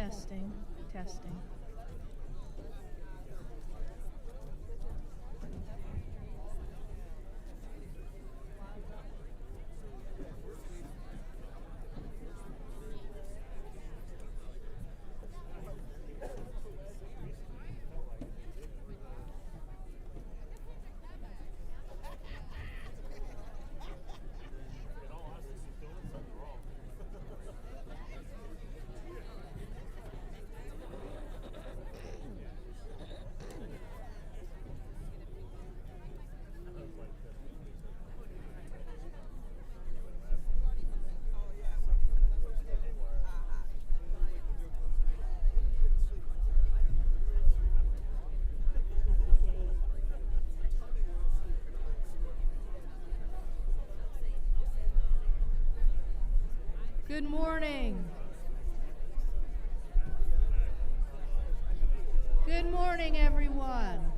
Testing, testing. Good morning. Good morning, everyone.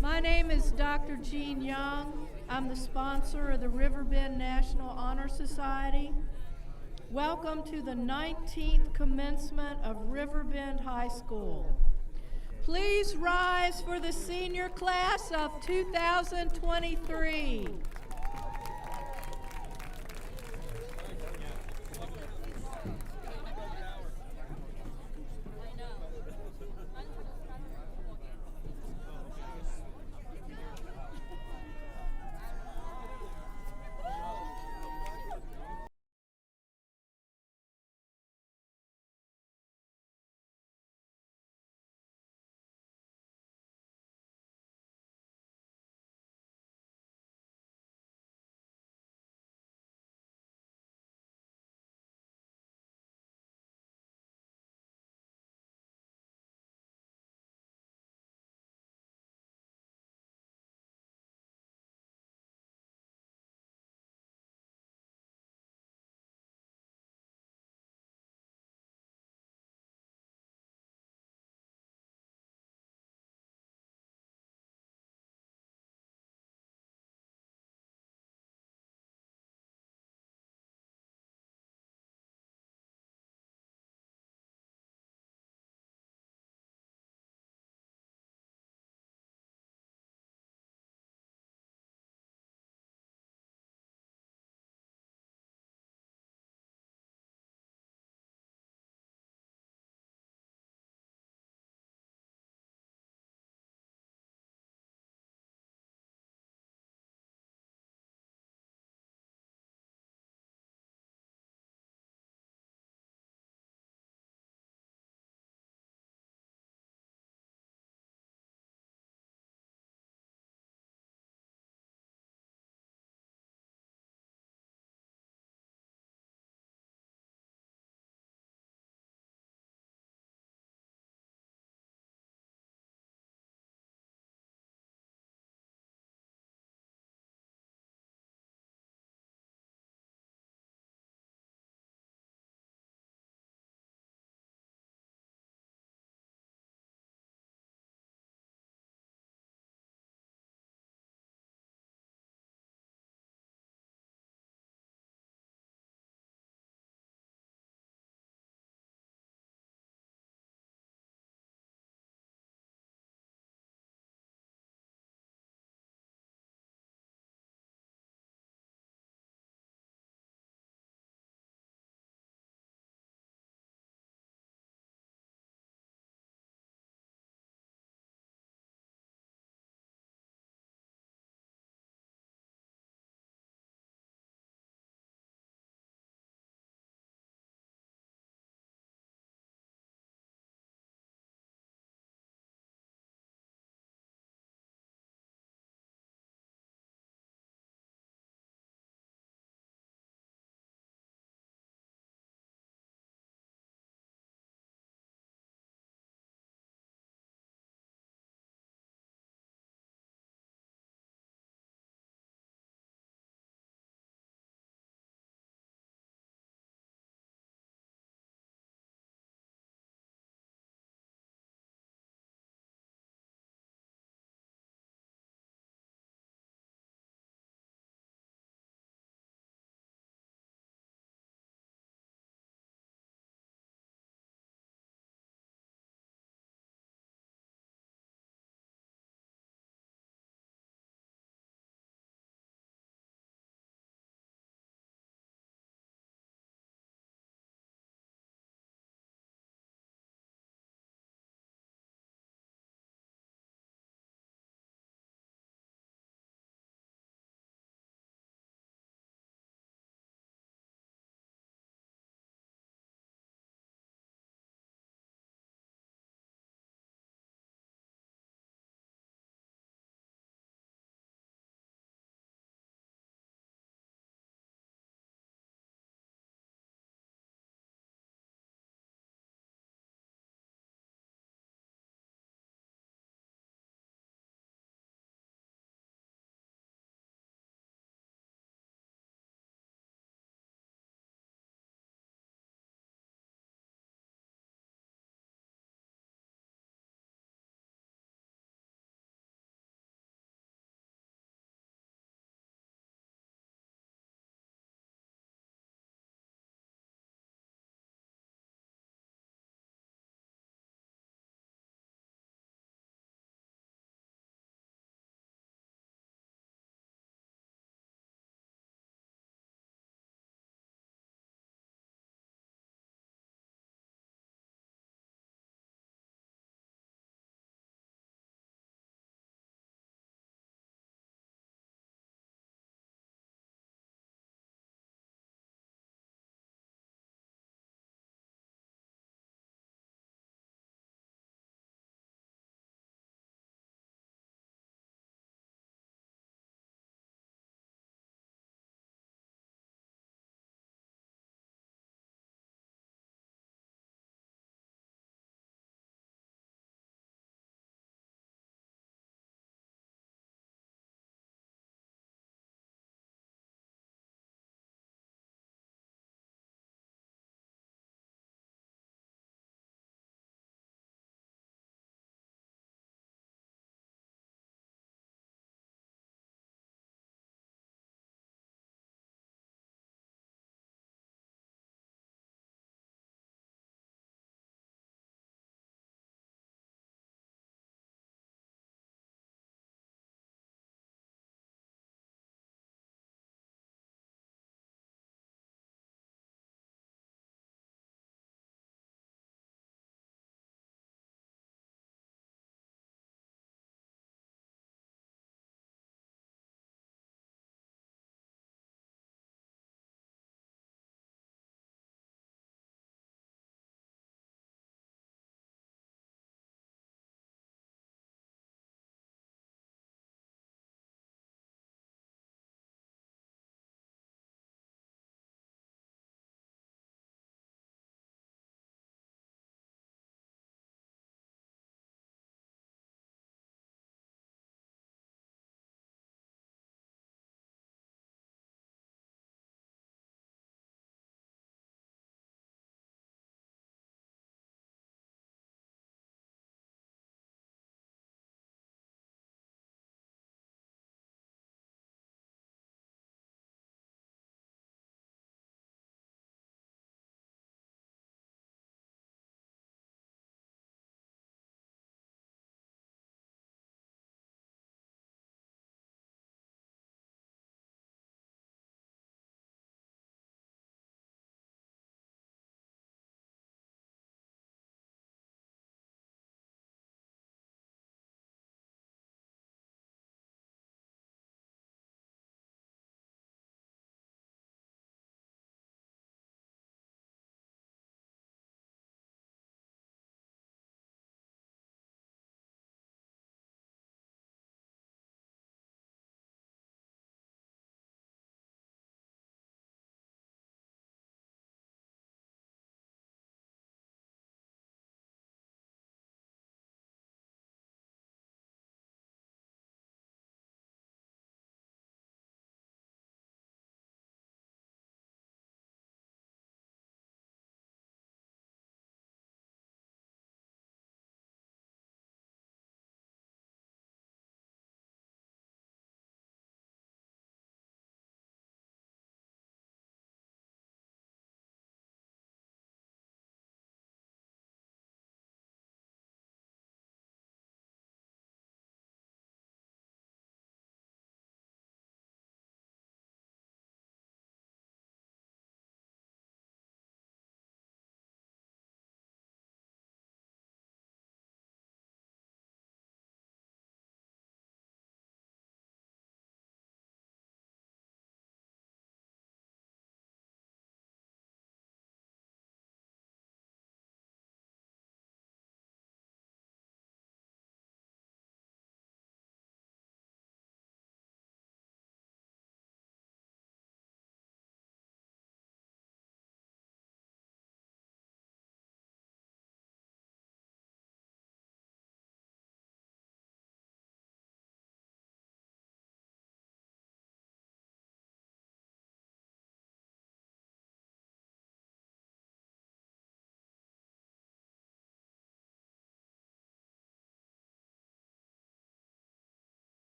My name is Dr. Jean Young. I'm the sponsor of the Riverbend National Honor Society. Welcome to the 19th commencement of Riverbend High School. Please rise for the senior class of 2023.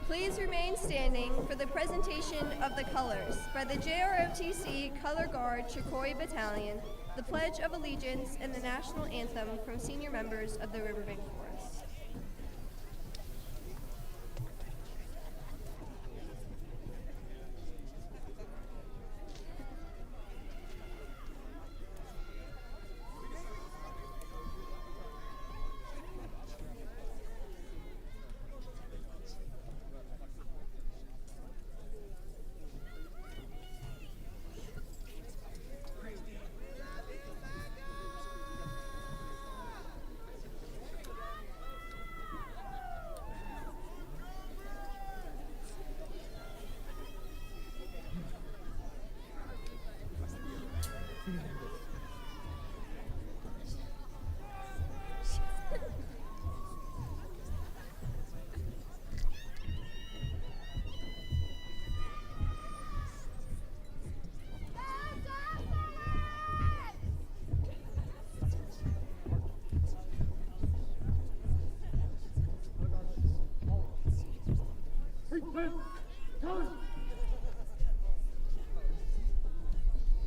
Please remain standing for the presentation of the colors by the JROTC Color Guard Chicoi Battalion, the Pledge of Allegiance, and the National Anthem from senior members of the Riverbend Chorus.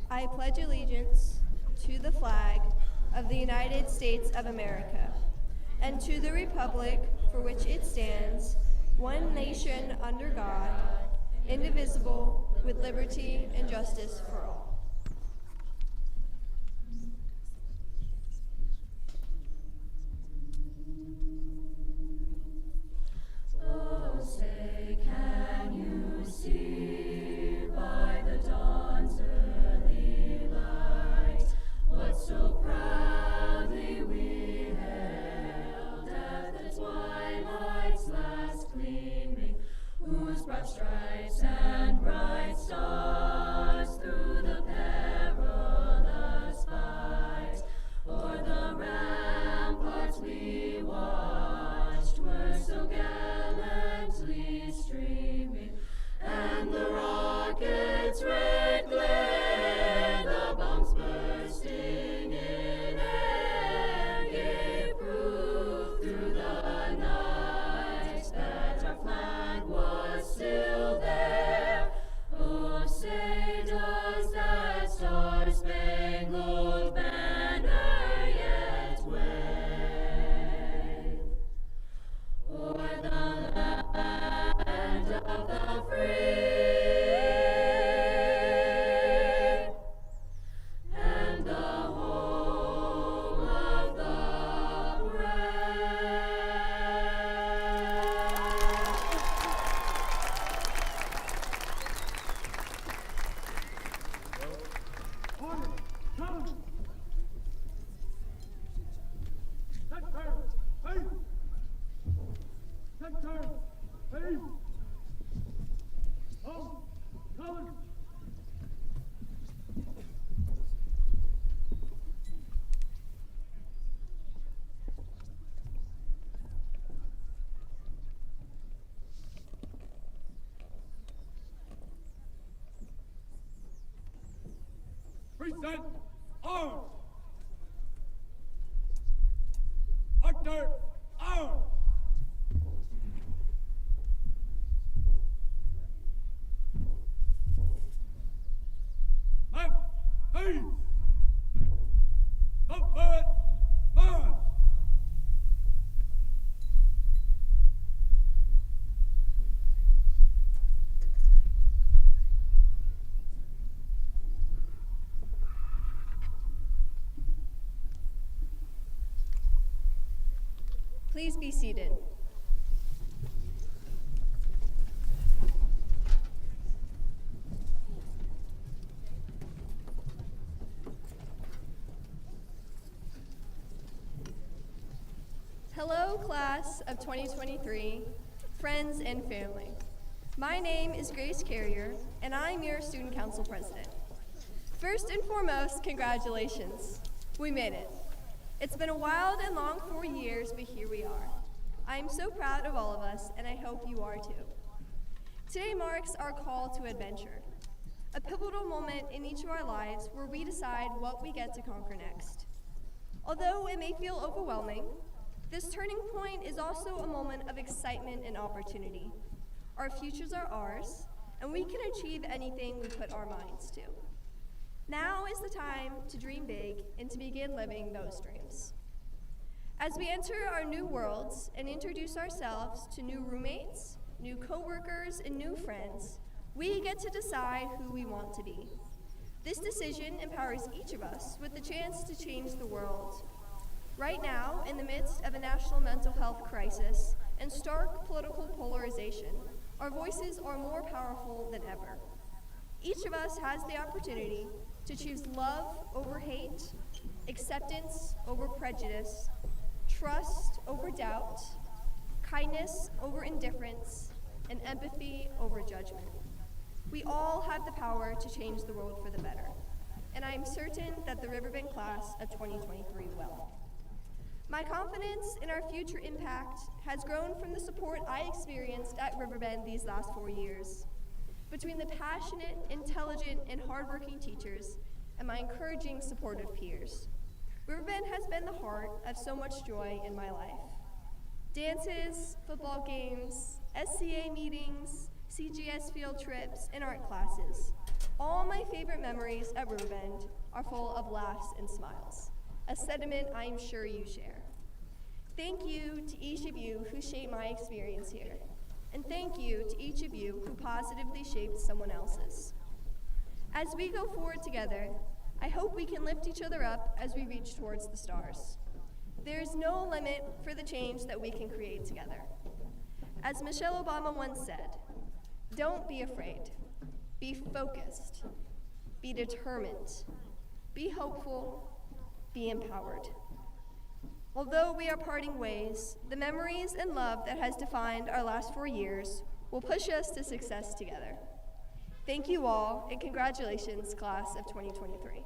I pledge allegiance to the flag of the United States of America and to the republic for which it stands, one nation under God, indivisible, with liberty and justice for all. Oh, say, can you see by the dawn's early light what so proudly we hailed at the twilight's last gleaming, whose broad stripes and bright stars through the perilous fight o'er the ramparts we watched were so gallantly streaming, and the rockets' red glare, the bombs bursting in air, gave proof through the night that our flag was still there. Oh, say, does that star-spangled banner yet wave o'er the land of the free and the home of the brave? Present arms. Under arms. Left, hey. Forward, march. Please be seated. Hello, class of 2023, friends and family. My name is Grace Carrier, and I'm your student council president. First and foremost, congratulations. We made it. It's been a wild and long 4 years, but here we are. I am so proud of all of us, and I hope you are too. Today marks our call to adventure, a pivotal moment in each of our lives where we decide what we get to conquer next. Although it may feel overwhelming, this turning point is also a moment of excitement and opportunity. Our futures are ours, and we can achieve anything we put our minds to. Now is the time to dream big and to begin living those dreams. As we enter our new worlds and introduce ourselves to new roommates, new coworkers, and new friends, we get to decide who we want to be. This decision empowers each of us with the chance to change the world. Right now, in the midst of a national mental health crisis and stark political polarization, our voices are more powerful than ever. Each of us has the opportunity to choose love over hate, acceptance over prejudice, trust over doubt, kindness over indifference, and empathy over judgment. We all have the power to change the world for the better, and I am certain that the Riverbend class of 2023 will. My confidence in our future impact has grown from the support I experienced at Riverbend these last 4 years. Between the passionate, intelligent, and hardworking teachers and my encouraging, supportive peers, Riverbend has been the heart of so much joy in my life. Dances, football games, SCA meetings, CGS field trips, and art classes. All my favorite memories at Riverbend are full of laughs and smiles, a sentiment I am sure you share. Thank you to each of you who shaped my experience here, and thank you to each of you who positively shaped someone else's. As we go forward together, I hope we can lift each other up as we reach towards the stars. There is no limit for the change that we can create together. As Michelle Obama once said, don't be afraid, be focused, be determined, be hopeful, be empowered. Although we are parting ways, the memories and love that has defined our last 4 years will push us to success together. Thank you all, and congratulations, class of 2023.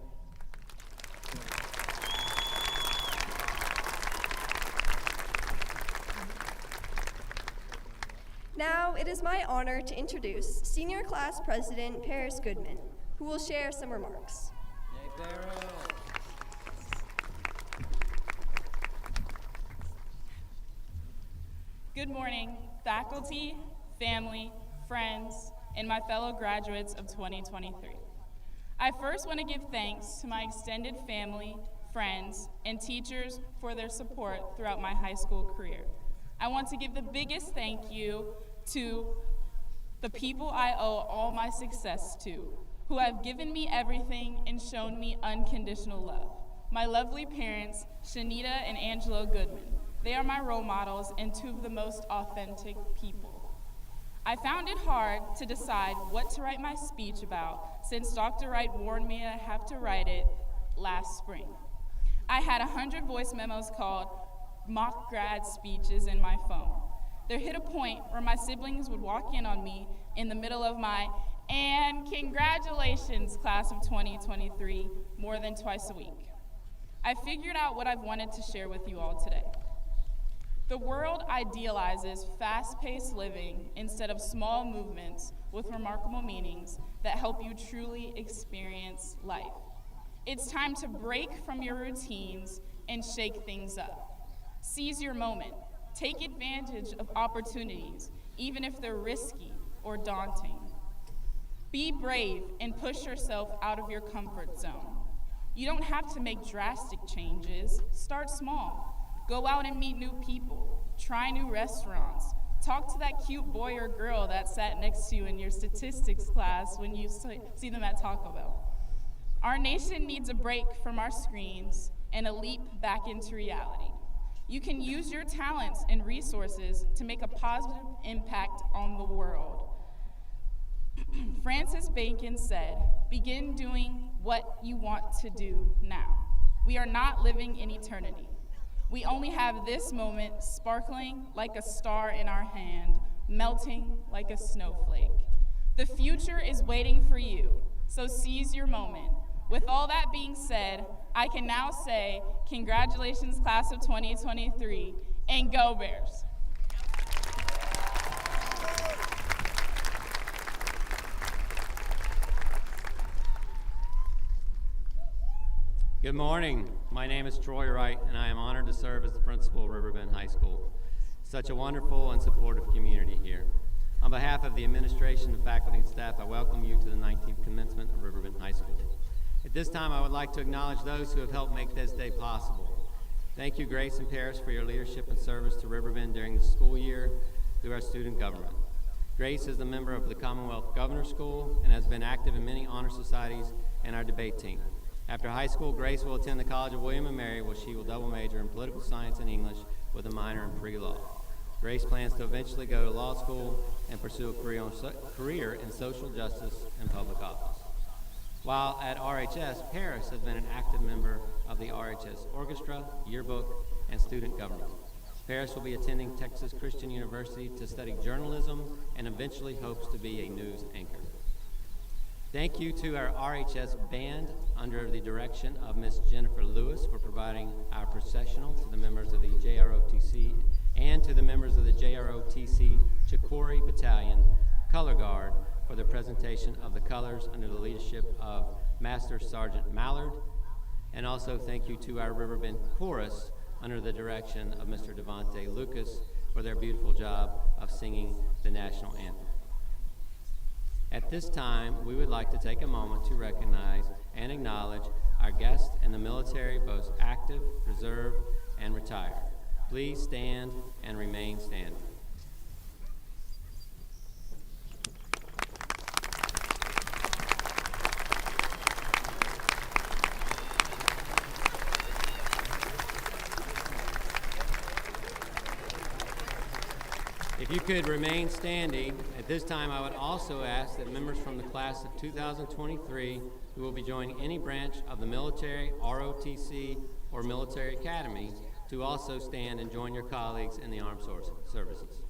Now it is my honor to introduce Senior Class President Paris Goodman, who will share some remarks. Yay, Paris! Good morning, faculty, family, friends, and my fellow graduates of 2023. I first want to give thanks to my extended family, friends, and teachers for their support throughout my high school career. I want to give the biggest thank you to the people I owe all my success to, who have given me everything and shown me unconditional love. My lovely parents, Shanita and Angelo Goodman. They are my role models and two of the most authentic people. I found it hard to decide what to write my speech about since Dr. Wright warned me I have to write it last spring. I had 100 voice memos called mock grad speeches in my phone. There hit a point where my siblings would walk in on me in the middle of my "and congratulations, class of 2023" more than twice a week. I figured out what I've wanted to share with you all today. The world idealizes fast-paced living instead of small movements with remarkable meanings that help you truly experience life. It's time to break from your routines and shake things up. Seize your moment. Take advantage of opportunities, even if they're risky or daunting. Be brave and push yourself out of your comfort zone. You don't have to make drastic changes. Start small. Go out and meet new people. Try new restaurants. Talk to that cute boy or girl that sat next to you in your statistics class when you see them at Taco Bell. Our nation needs a break from our screens and a leap back into reality. You can use your talents and resources to make a positive impact on the world. Francis Bacon said, "Begin doing what you want to do now." We are not living in eternity. We only have this moment, sparkling like a star in our hand, melting like a snowflake. The future is waiting for you, so seize your moment. With all that being said, I can now say, congratulations, class of 2023, and go Bears. Good morning. My name is Troy Wright, and I am honored to serve as the principal of Riverbend High School. Such a wonderful and supportive community here. On behalf of the administration, the faculty, and staff, I welcome you to the 19th commencement of Riverbend High School. At this time, I would like to acknowledge those who have helped make this day possible. Thank you, Grace and Paris, for your leadership and service to Riverbend during the school year through our student government. Grace is a member of the Commonwealth Governor's School and has been active in many honor societies and our debate team. After high school, Grace will attend the College of William & Mary, where she will double major in political science and English with a minor in pre-law. Grace plans to eventually go to law school and pursue a career in social justice and public office. While at RHS, Paris has been an active member of the RHS Orchestra, Yearbook, and Student Government. Paris will be attending Texas Christian University to study journalism and eventually hopes to be a news anchor. Thank you to our RHS band under the direction of Miss Jennifer Lewis for providing our processional, to the members of the JROTC and to the members of the JROTC Chicori Battalion Color Guard for the presentation of the colors under the leadership of Master Sergeant Mallard. And also thank you to our Riverbend Chorus under the direction of Mr. Devontae Lucas for their beautiful job of singing the national anthem. At this time, we would like to take a moment to recognize and acknowledge our guests in the military, both active, reserve, and retired. Please stand and remain standing. If you could remain standing, at this time I would also ask that members from the class of 2023 who will be joining any branch of the military, ROTC, or military academy to also stand and join your colleagues in the armed services.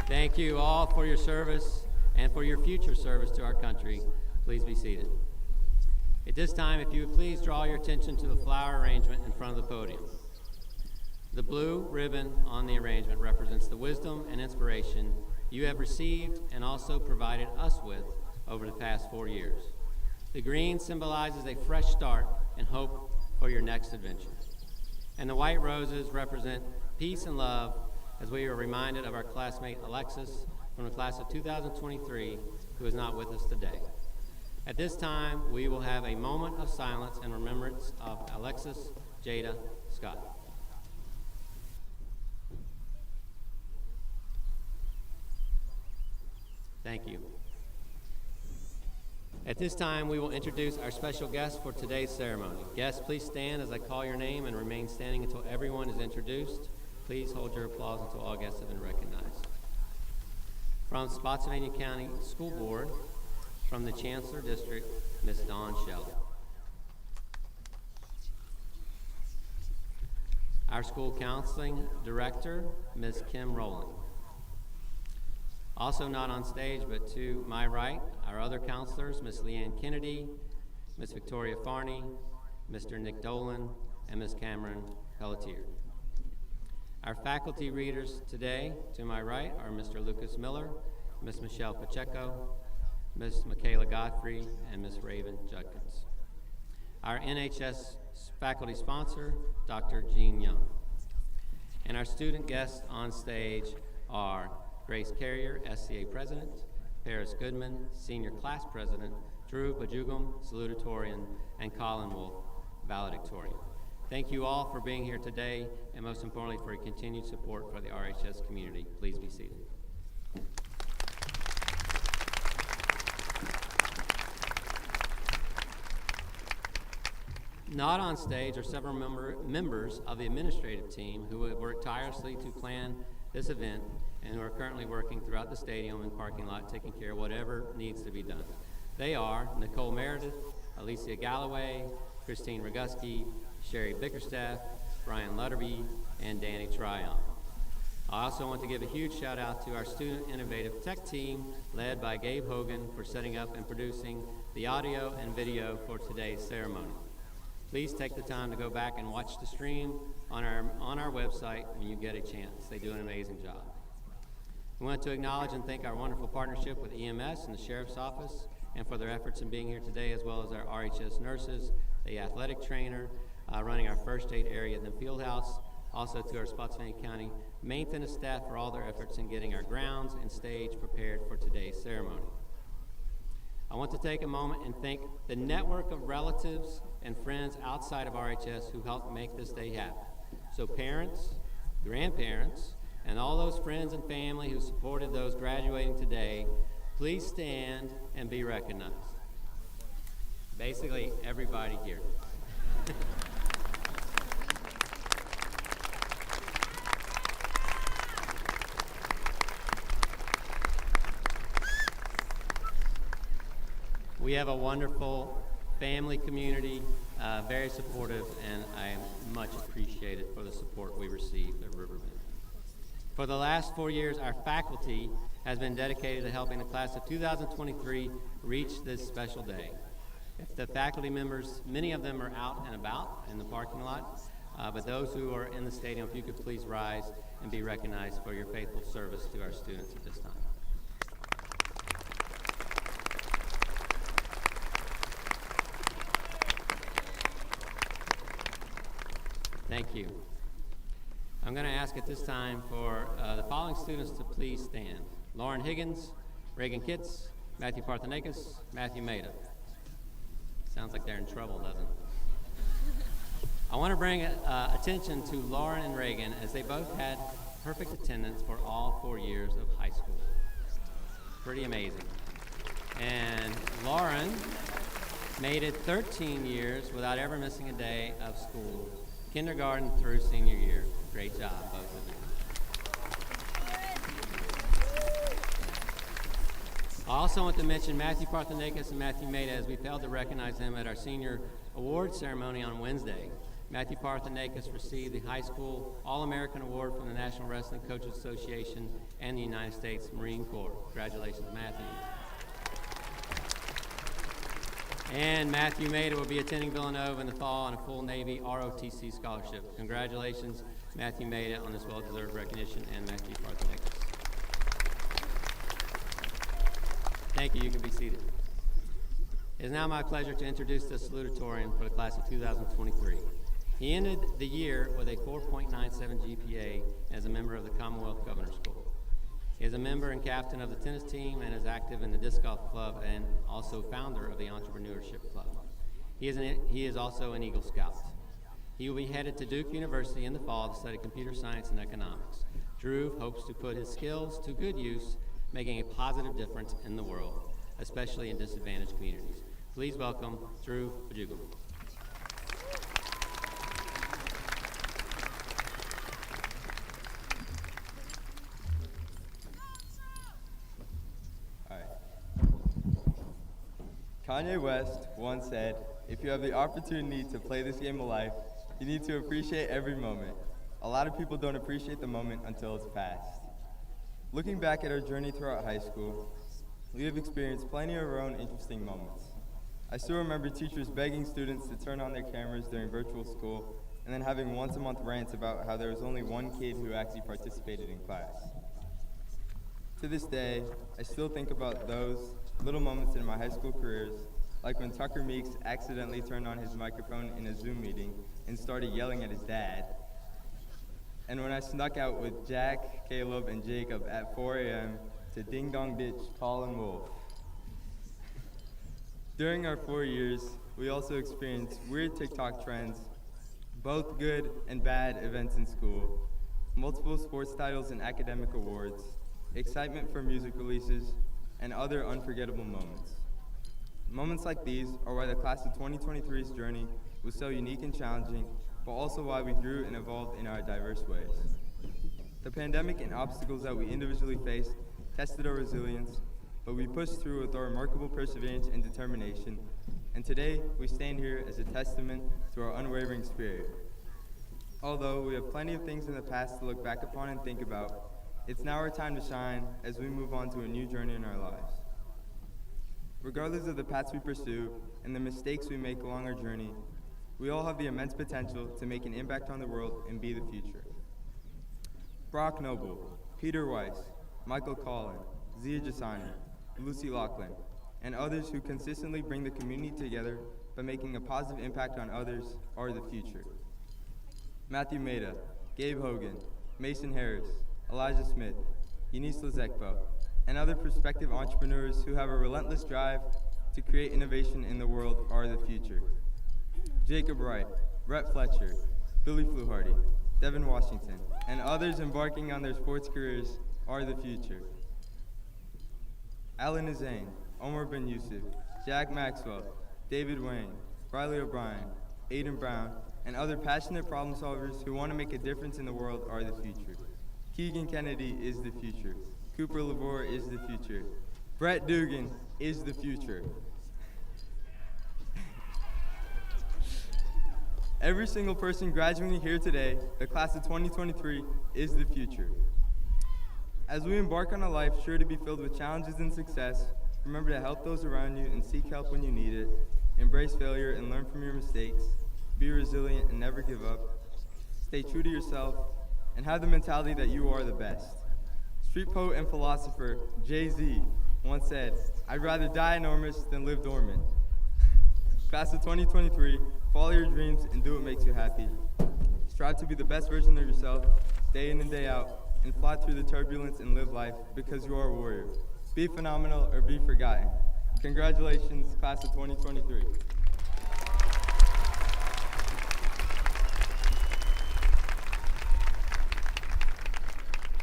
Thank you all for your service and for your future service to our country. Please be seated. At this time, if you would please draw your attention to the flower arrangement in front of the podium. The blue ribbon on the arrangement represents the wisdom and inspiration you have received and also provided us with over the past 4 years. The green symbolizes a fresh start and hope for your next adventure. And the white roses represent peace and love, as we are reminded of our classmate Alexis from the class of 2023, who is not with us today. At this time, we will have a moment of silence in remembrance of Alexis Jada Scott. Thank you. At this time, we will introduce our special guest for today's ceremony. Guests, please stand as I call your name and remain standing until everyone is introduced. Please hold your applause until all guests have been recognized. From Spotsylvania County School Board, from the Chancellor District, Ms. Dawn Shelley. Our School Counseling Director, Ms. Kim Rowland. Also not on stage, but to my right, our other counselors, Ms. Leanne Kennedy, Ms. Victoria Farney, Mr. Nick Dolan, and Ms. Cameron Pelletier. Our faculty readers today, to my right, are Mr. Lucas Miller, Ms. Michelle Pacheco, Ms. Michaela Godfrey, and Ms. Raven Judkins. Our NHS faculty sponsor, Dr. Jean Young. And our student guests on stage are Grace Carrier, SCA President, Paris Goodman, Senior Class President, Drew Bajugum, Salutatorian, and Colin Wolf, Valedictorian. Thank you all for being here today, and most importantly, for your continued support for the RHS community. Please be seated. Not on stage are several members of the administrative team who have worked tirelessly to plan this event and who are currently working throughout the stadium and parking lot, taking care of whatever needs to be done. They are Nicole Meredith, Alicia Galloway, Christine Roguski, Sherry Bickerstaff, Brian Lutterby, and Danny Tryon. I also want to give a huge shout out to our Student Innovative Tech team, led by Gabe Hogan, for setting up and producing the audio and video for today's ceremony. Please take the time to go back and watch the stream on our website when you get a chance. They do an amazing job. We want to acknowledge and thank our wonderful partnership with EMS and the Sheriff's Office and for their efforts in being here today, as well as our RHS nurses, the athletic trainer, running our first aid area in the field house, also to our Spotsylvania County maintenance staff for all their efforts in getting our grounds and stage prepared for today's ceremony. I want to take a moment and thank the network of relatives and friends outside of RHS who helped make this day happen. So parents, grandparents, and all those friends and family who supported those graduating today, please stand and be recognized. Basically, everybody here. We have a wonderful family community, very supportive, and I am much appreciated for the support we received at Riverbend. For the last 4 years, our faculty has been dedicated to helping the class of 2023 reach this special day. If the faculty members, many of them are out and about in the parking lot, but those who are in the stadium, if you could please rise and be recognized for your faithful service to our students at this time. Thank you. I'm going to ask at this time for the following students to please stand. Lauren Higgins, Reagan Kitts, Matthew Parthenakis, Matthew Maida. Sounds like they're in trouble, doesn't it? I want to bring attention to Lauren and Reagan as they both had perfect attendance for all 4 years of high school. Pretty amazing. And Lauren made it 13 years without ever missing a day of school, kindergarten through senior year. Great job, both of you. I also want to mention Matthew Parthenakis and Matthew Maida, as we failed to recognize them at our senior award ceremony on Wednesday. Matthew Parthenakis received the High School All-American Award from the National Wrestling Coaches Association and the United States Marine Corps. Congratulations, Matthew. And Matthew Maida will be attending Villanova in the fall on a full Navy ROTC scholarship. Congratulations, Matthew Maida, on this well-deserved recognition, and Matthew Parthenakis. Thank you. You can be seated. It is now my pleasure to introduce the salutatorian for the class of 2023. He ended the year with a 4.97 GPA as a member of the Commonwealth Governor's School. He is a member and captain of the tennis team and is active in the disc golf club and also founder of the Entrepreneurship Club. He is also an Eagle Scout. He will be headed to Duke University in the fall to study computer science and economics. Drew hopes to put his skills to good use, making a positive difference in the world, especially in disadvantaged communities. Please welcome Drew Bajugal. Kanye West once said, "If you have the opportunity to play this game of life, you need to appreciate every moment." A lot of people don't appreciate the moment until it's past. Looking back at our journey throughout high school, we have experienced plenty of our own interesting moments. I still remember teachers begging students to turn on their cameras during virtual school and then having once-a-month rants about how there was only one kid who actually participated in class. To this day, I still think about those little moments in my high school careers, like when Tucker Meeks accidentally turned on his microphone in a Zoom meeting and started yelling at his dad, and when I snuck out with Jack, Caleb, and Jacob at 4 a.m. to Ding Dong Ditch, Call and Wolf. During our 4 years, we also experienced weird TikTok trends, both good and bad events in school, multiple sports titles and academic awards, excitement for music releases, and other unforgettable moments. Moments like these are why the class of 2023's journey was so unique and challenging, but also why we grew and evolved in our diverse ways. The pandemic and obstacles that we individually faced tested our resilience, but we pushed through with our remarkable perseverance and determination, and today we stand here as a testament to our unwavering spirit. Although we have plenty of things in the past to look back upon and think about, it's now our time to shine as we move on to a new journey in our lives. Regardless of the paths we pursue and the mistakes we make along our journey, we all have the immense potential to make an impact on the world and be the future. Brock Noble, Peter Weiss, Michael Collin, Zia Jasani, Lucy Laughlin, and others who consistently bring the community together by making a positive impact on others are the future. Matthew Maida, Gabe Hogan, Mason Harris, Elijah Smith, Eunice Lezekbo, and other prospective entrepreneurs who have a relentless drive to create innovation in the world are the future. Jacob Wright, Rhett Fletcher, Billy Fluharty, Devin Washington, and others embarking on their sports careers are the future. Alan Azain, Omar Ben Yusuf, Jack Maxwell, David Wayne, Riley O'Brien, Aiden Brown, and other passionate problem solvers who want to make a difference in the world are the future. Keegan Kennedy is the future. Cooper Labor is the future. Brett Dugan is the future. Every single person graduating here today, the class of 2023, is the future. As we embark on a life sure to be filled with challenges and success, remember to help those around you and seek help when you need it. Embrace failure and learn from your mistakes. Be resilient and never give up. Stay true to yourself and have the mentality that you are the best. Street poet and philosopher Jay-Z once said, "I'd rather die enormous than live dormant." Class of 2023, follow your dreams and do what makes you happy. Strive to be the best version of yourself, day in and day out, and fly through the turbulence and live life because you are a warrior. Be phenomenal or be forgotten. Congratulations, class of 2023.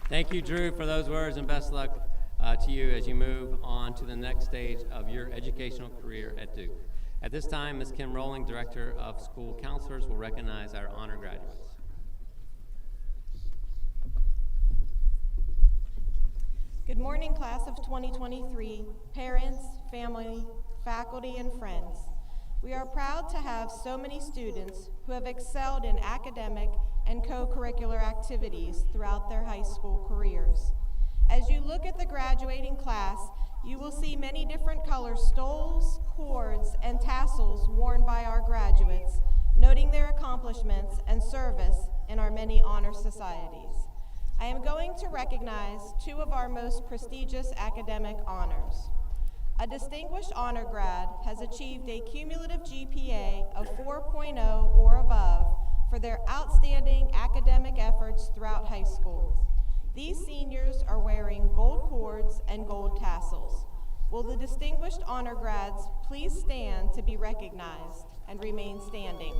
Thank you, Drew, for those words, and best luck to you as you move on to the next stage of your educational career at Duke. At this time, Ms. Kim Rowling, Director of School Counselors, will recognize our honor graduates. Good morning, class of 2023, parents, family, faculty, and friends. We are proud to have so many students who have excelled in academic and co-curricular activities throughout their high school careers. As you look at the graduating class, you will see many different color stoles, cords, and tassels worn by our graduates, noting their accomplishments and service in our many honor societies. I am going to recognize two of our most prestigious academic honors. A distinguished honor grad has achieved a cumulative GPA of 4.0 or above for their outstanding academic efforts throughout high school. These seniors are wearing gold cords and gold tassels. Will the distinguished honor grads please stand to be recognized and remain standing?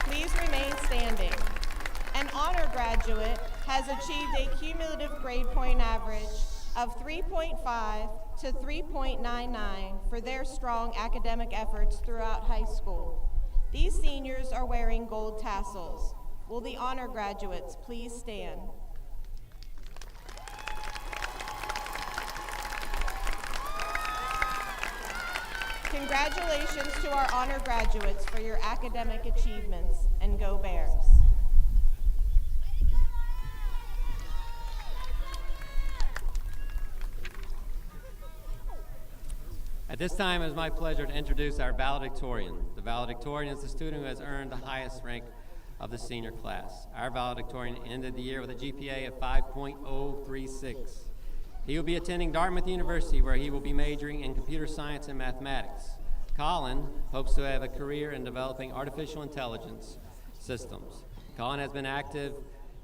Please remain standing. An honor graduate has achieved a cumulative grade point average of 3.5 to 3.99 for their strong academic efforts throughout high school. These seniors are wearing gold tassels. Will the honor graduates please stand? Congratulations to our honor graduates for your academic achievements, and go Bears. At this time, it is my pleasure to introduce our valedictorian. The valedictorian is the student who has earned the highest rank of the senior class. Our valedictorian ended the year with a GPA of 5.036. He will be attending Dartmouth University, where he will be majoring in computer science and mathematics. Colin hopes to have a career in developing artificial intelligence systems. Colin has been active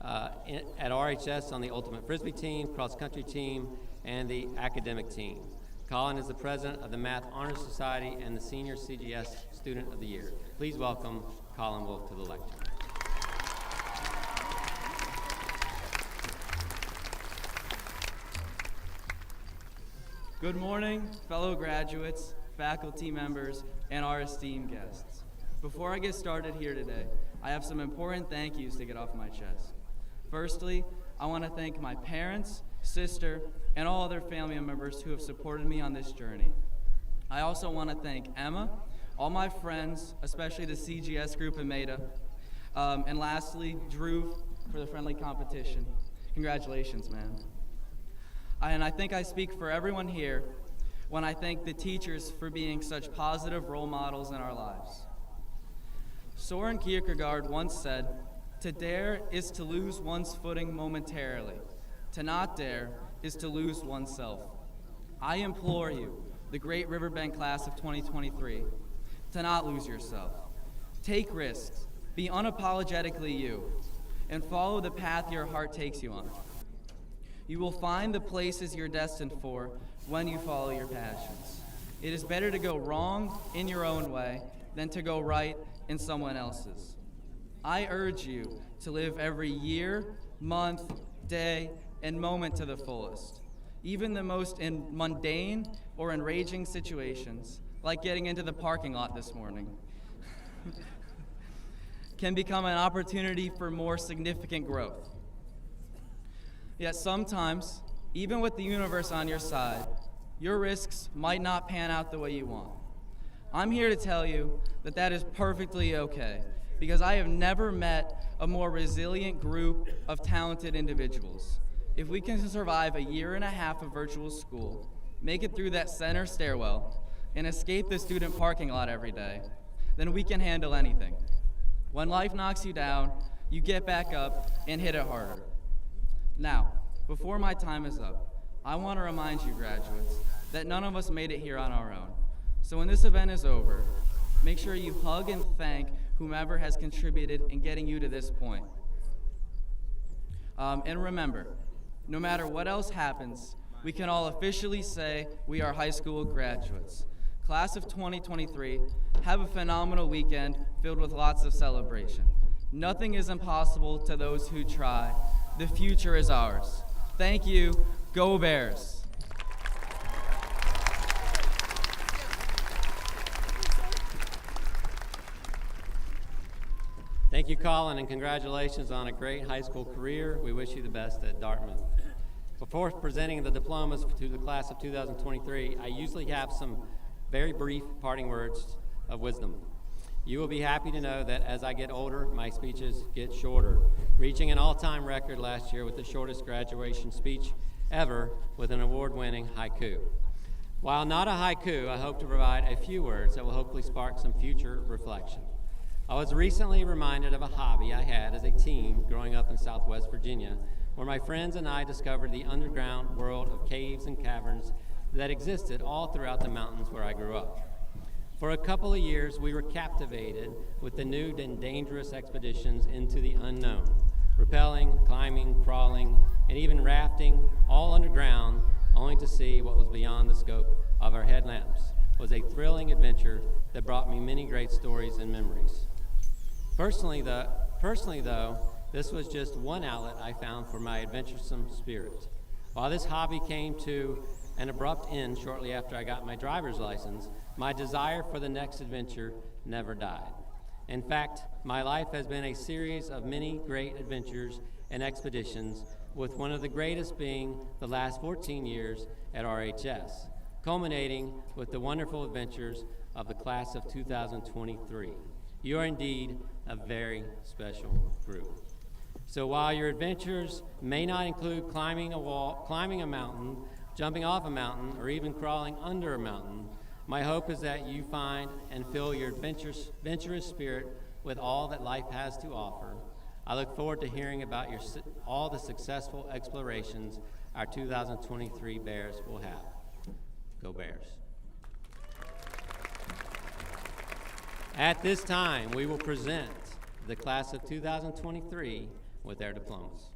at RHS on the Ultimate Frisbee team, cross-country team, and the academic team. Colin is the president of the Math Honor Society and the Senior CGS Student of the Year. Please welcome Colin Wolf to the lecture. Good morning, fellow graduates, faculty members, and our esteemed guests. Before I get started here today, I have some important thank yous to get off my chest. Firstly, I want to thank my parents, sister, and all other family members who have supported me on this journey. I also want to thank Emma, all my friends, especially the CGS group in Maida, and lastly, Drew for the friendly competition. Congratulations, man. And I think I speak for everyone here when I thank the teachers for being such positive role models in our lives. Soren Kierkegaard once said, "To dare is to lose one's footing momentarily. To not dare is to lose oneself." I implore you, the great Riverbend class of 2023, to not lose yourself. Take risks, be unapologetically you, and follow the path your heart takes you on. You will find the places you're destined for when you follow your passions. It is better to go wrong in your own way than to go right in someone else's. I urge you to live every year, month, day, and moment to the fullest. Even the most mundane or enraging situations, like getting into the parking lot this morning, can become an opportunity for more significant growth. Yet sometimes, even with the universe on your side, your risks might not pan out the way you want. I'm here to tell you that that is perfectly okay, because I have never met a more resilient group of talented individuals. If we can survive a year and a half of virtual school, make it through that center stairwell, and escape the student parking lot every day, then we can handle anything. When life knocks you down, you get back up and hit it harder. Now, before my time is up, I want to remind you, graduates, that none of us made it here on our own. So when this event is over, make sure you hug and thank whomever has contributed in getting you to this point. And remember, no matter what else happens, we can all officially say we are high school graduates. Class of 2023, have a phenomenal weekend filled with lots of celebration. Nothing is impossible to those who try. The future is ours. Thank you. Go Bears. Thank you, Colin, and congratulations on a great high school career. We wish you the best at Dartmouth. Before presenting the diplomas to the class of 2023, I usually have some very brief parting words of wisdom. You will be happy to know that as I get older, my speeches get shorter, reaching an all-time record last year with the shortest graduation speech ever with an award-winning haiku. While not a haiku, I hope to provide a few words that will hopefully spark some future reflection. I was recently reminded of a hobby I had as a teen growing up in Southwest Virginia, where my friends and I discovered the underground world of caves and caverns that existed all throughout the mountains where I grew up. For a couple of years, we were captivated with the new and dangerous expeditions into the unknown, rappelling, climbing, crawling, and even rafting, all underground, only to see what was beyond the scope of our headlamps. It was a thrilling adventure that brought me many great stories and memories. Personally, though, this was just one outlet I found for my adventuresome spirit. While this hobby came to an abrupt end shortly after I got my driver's license, my desire for the next adventure never died. In fact, my life has been a series of many great adventures and expeditions, with one of the greatest being the last 14 years at RHS, culminating with the wonderful adventures of the class of 2023. You are indeed a very special group. So while your adventures may not include climbing a wall, climbing a mountain, jumping off a mountain, or even crawling under a mountain, my hope is that you find and fill your adventurous spirit with all that life has to offer. I look forward to hearing about all the successful explorations our 2023 Bears will have. Go Bears. At this time, we will present the class of 2023 with their diplomas.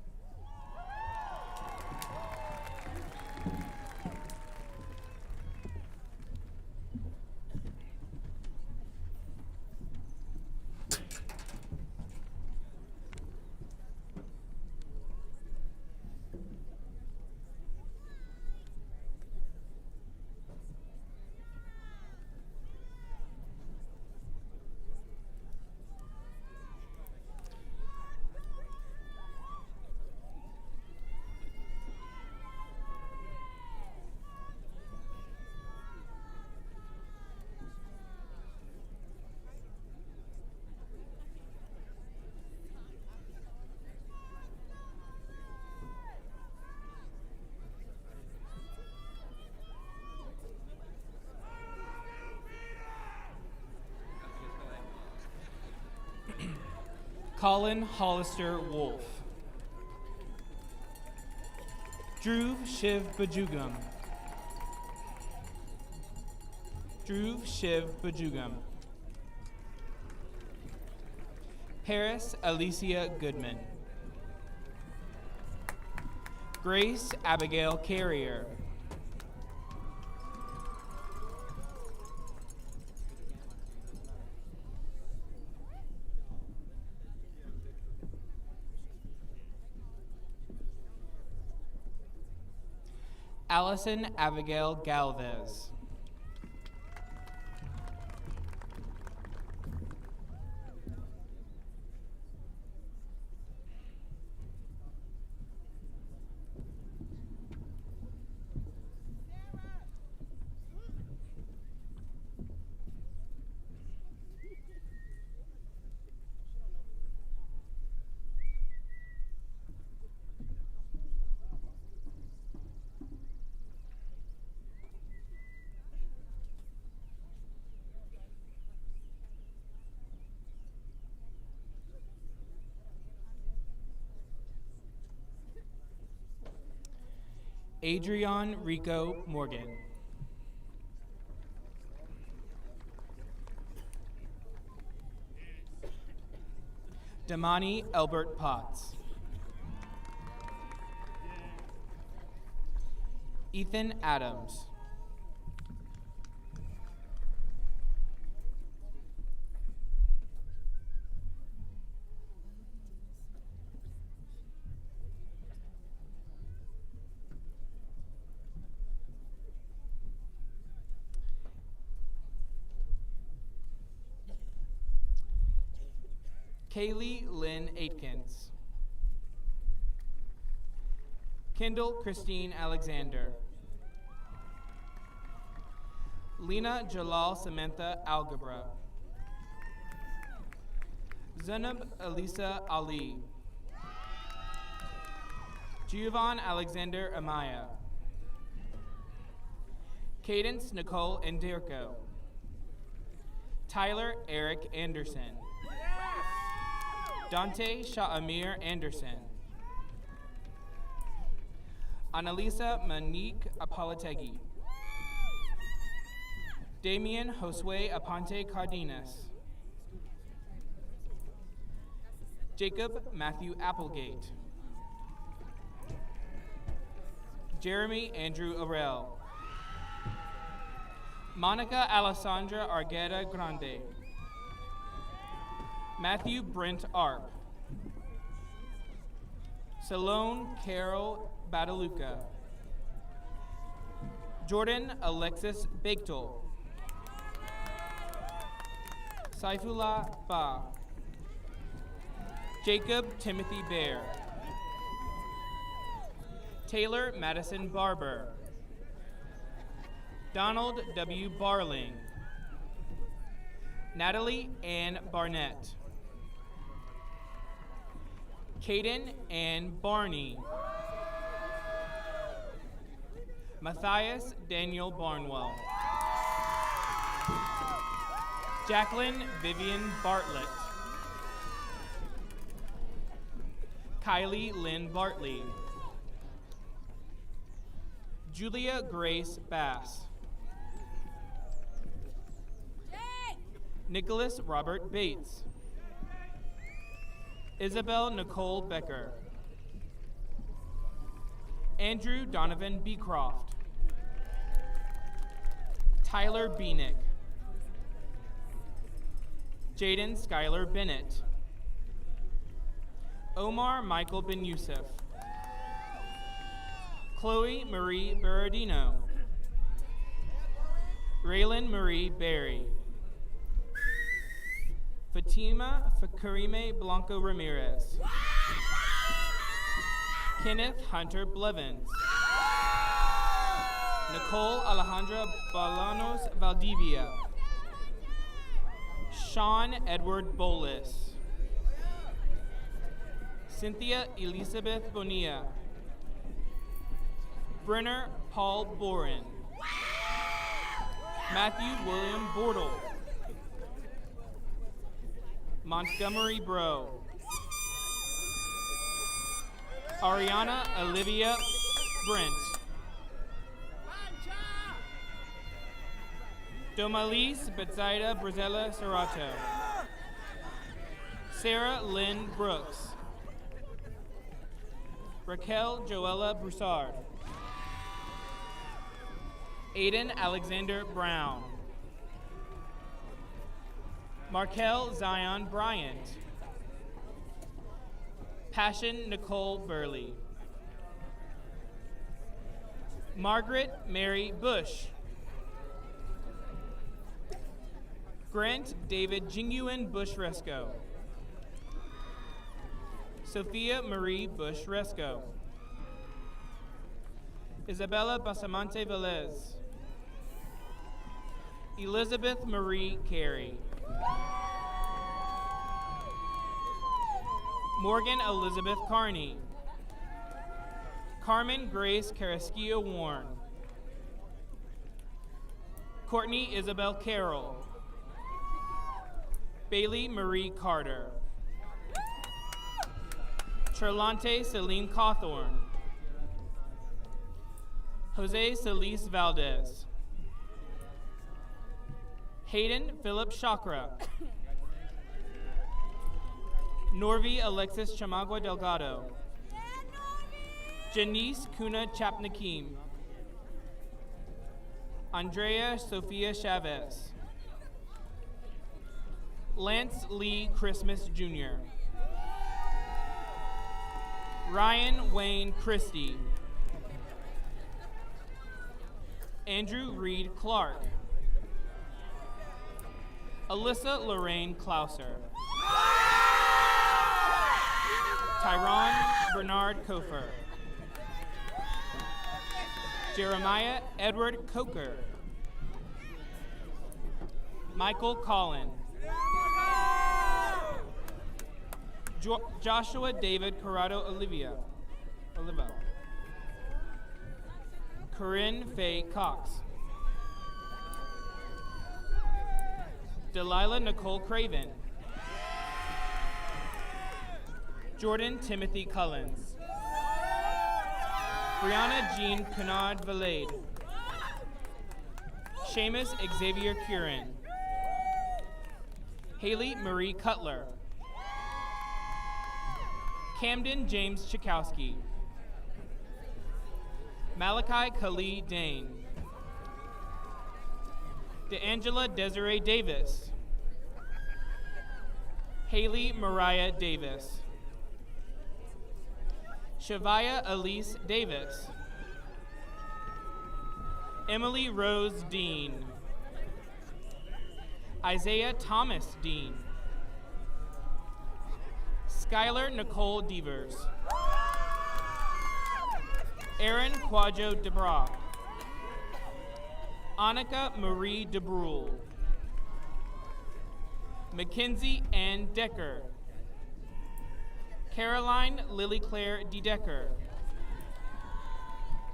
Colin Hollister Wolf. Dhruv Shiv Bajugam. Dhruv Shiv Bajugam. Paris Alicia Goodman. Grace Abigail Carrier. Allison Abigail Galvez. Adrian Rico Morgan. Damani Elbert Potts. Ethan Adams. Kaylee Lynn Aitkins. Kendall Christine Alexander. Lena Jalal Samantha Algebra. Zainab Elisa Ali. Giovanni Alexander Amaya. Cadence Nicole Endirko. Tyler Eric Anderson. Dante Sha'amir Anderson. Annalisa Monique Apolitegui. Damian Josue Aponte Cardenas. Jacob Matthew Applegate. Jeremy Andrew Arell. Monica Alessandra Argueta Grande. Matthew Brent Arp. Salone Carol Badaluca. Jordan Alexis Bigtel. Saifullah Ba. Jacob Timothy Bear. Taylor Madison Barber. Donald W. Barling. Natalie Ann Barnett. Caden Ann Barney. Matthias Daniel Barnwell. Jacqueline Vivian Bartlett. Kylie Lynn Bartley. Julia Grace Bass. Nicholas Robert Bates. Isabel Nicole Becker. Andrew Donovan Beecroft. Tyler Beanick. Jaden Skylar Bennett. Omar Michael Ben Youssef. Chloe Marie Berardino. Raylan Marie Berry. Fatima Karime Blanco Ramirez. Kenneth Hunter Blevins. Nicole Alejandra Balanos Valdivia. Sean Edward Bolis. Cynthia Elizabeth Bonilla. Brenner Paul Boren. Matthew William Bortle. Montgomery Bro. Ariana Olivia Brent. Domalis Betsaida Brazella Serrato. Sarah Lynn Brooks. Raquel Joella Broussard. Aiden Alexander Brown. Markel Zion Bryant. Passion Nicole Burley. Margaret Mary Bush. Grant David Jingyuan Bush Resco. Sophia Marie Bush Resco. Isabella Basamante Velez. Elizabeth Marie Carey. Morgan Elizabeth Carney. Carmen Grace Carrasquillo Warren. Courtney Isabel Carroll. Bailey Marie Carter. Charlante Celine Cawthorn. Jose Solis Valdez. Hayden Philip Chakra. Norvi Alexis Chamagua Delgado. Janice Kuna Chapnakim. Andrea Sofia Chavez. Lance Lee Christmas Jr. Ryan Wayne Christie. Andrew Reed Clark. Alyssa Lorraine Klauser. Tyron Bernard Kofer. Jeremiah Edward Coker. Michael Collin. Joshua David Corrado Oliva. Corinne Faye Cox. Delilah Nicole Craven. Jordan Timothy Cullens. Brianna Jean Kennard Valade. Seamus Xavier Curran. Haley Marie Cutler. Camden James Chakowski. Malachi Khalid Dane. DeAngela Desiree Davis. Haley Mariah Davis. Shavaya Elise Davis. Emily Rose Dean. Isaiah Thomas Dean. Skylar Nicole Devers. Aaron Quadjo DeBra. Annika Marie DeBrule. Mackenzie Ann Decker. Caroline Lily Claire DeDecker.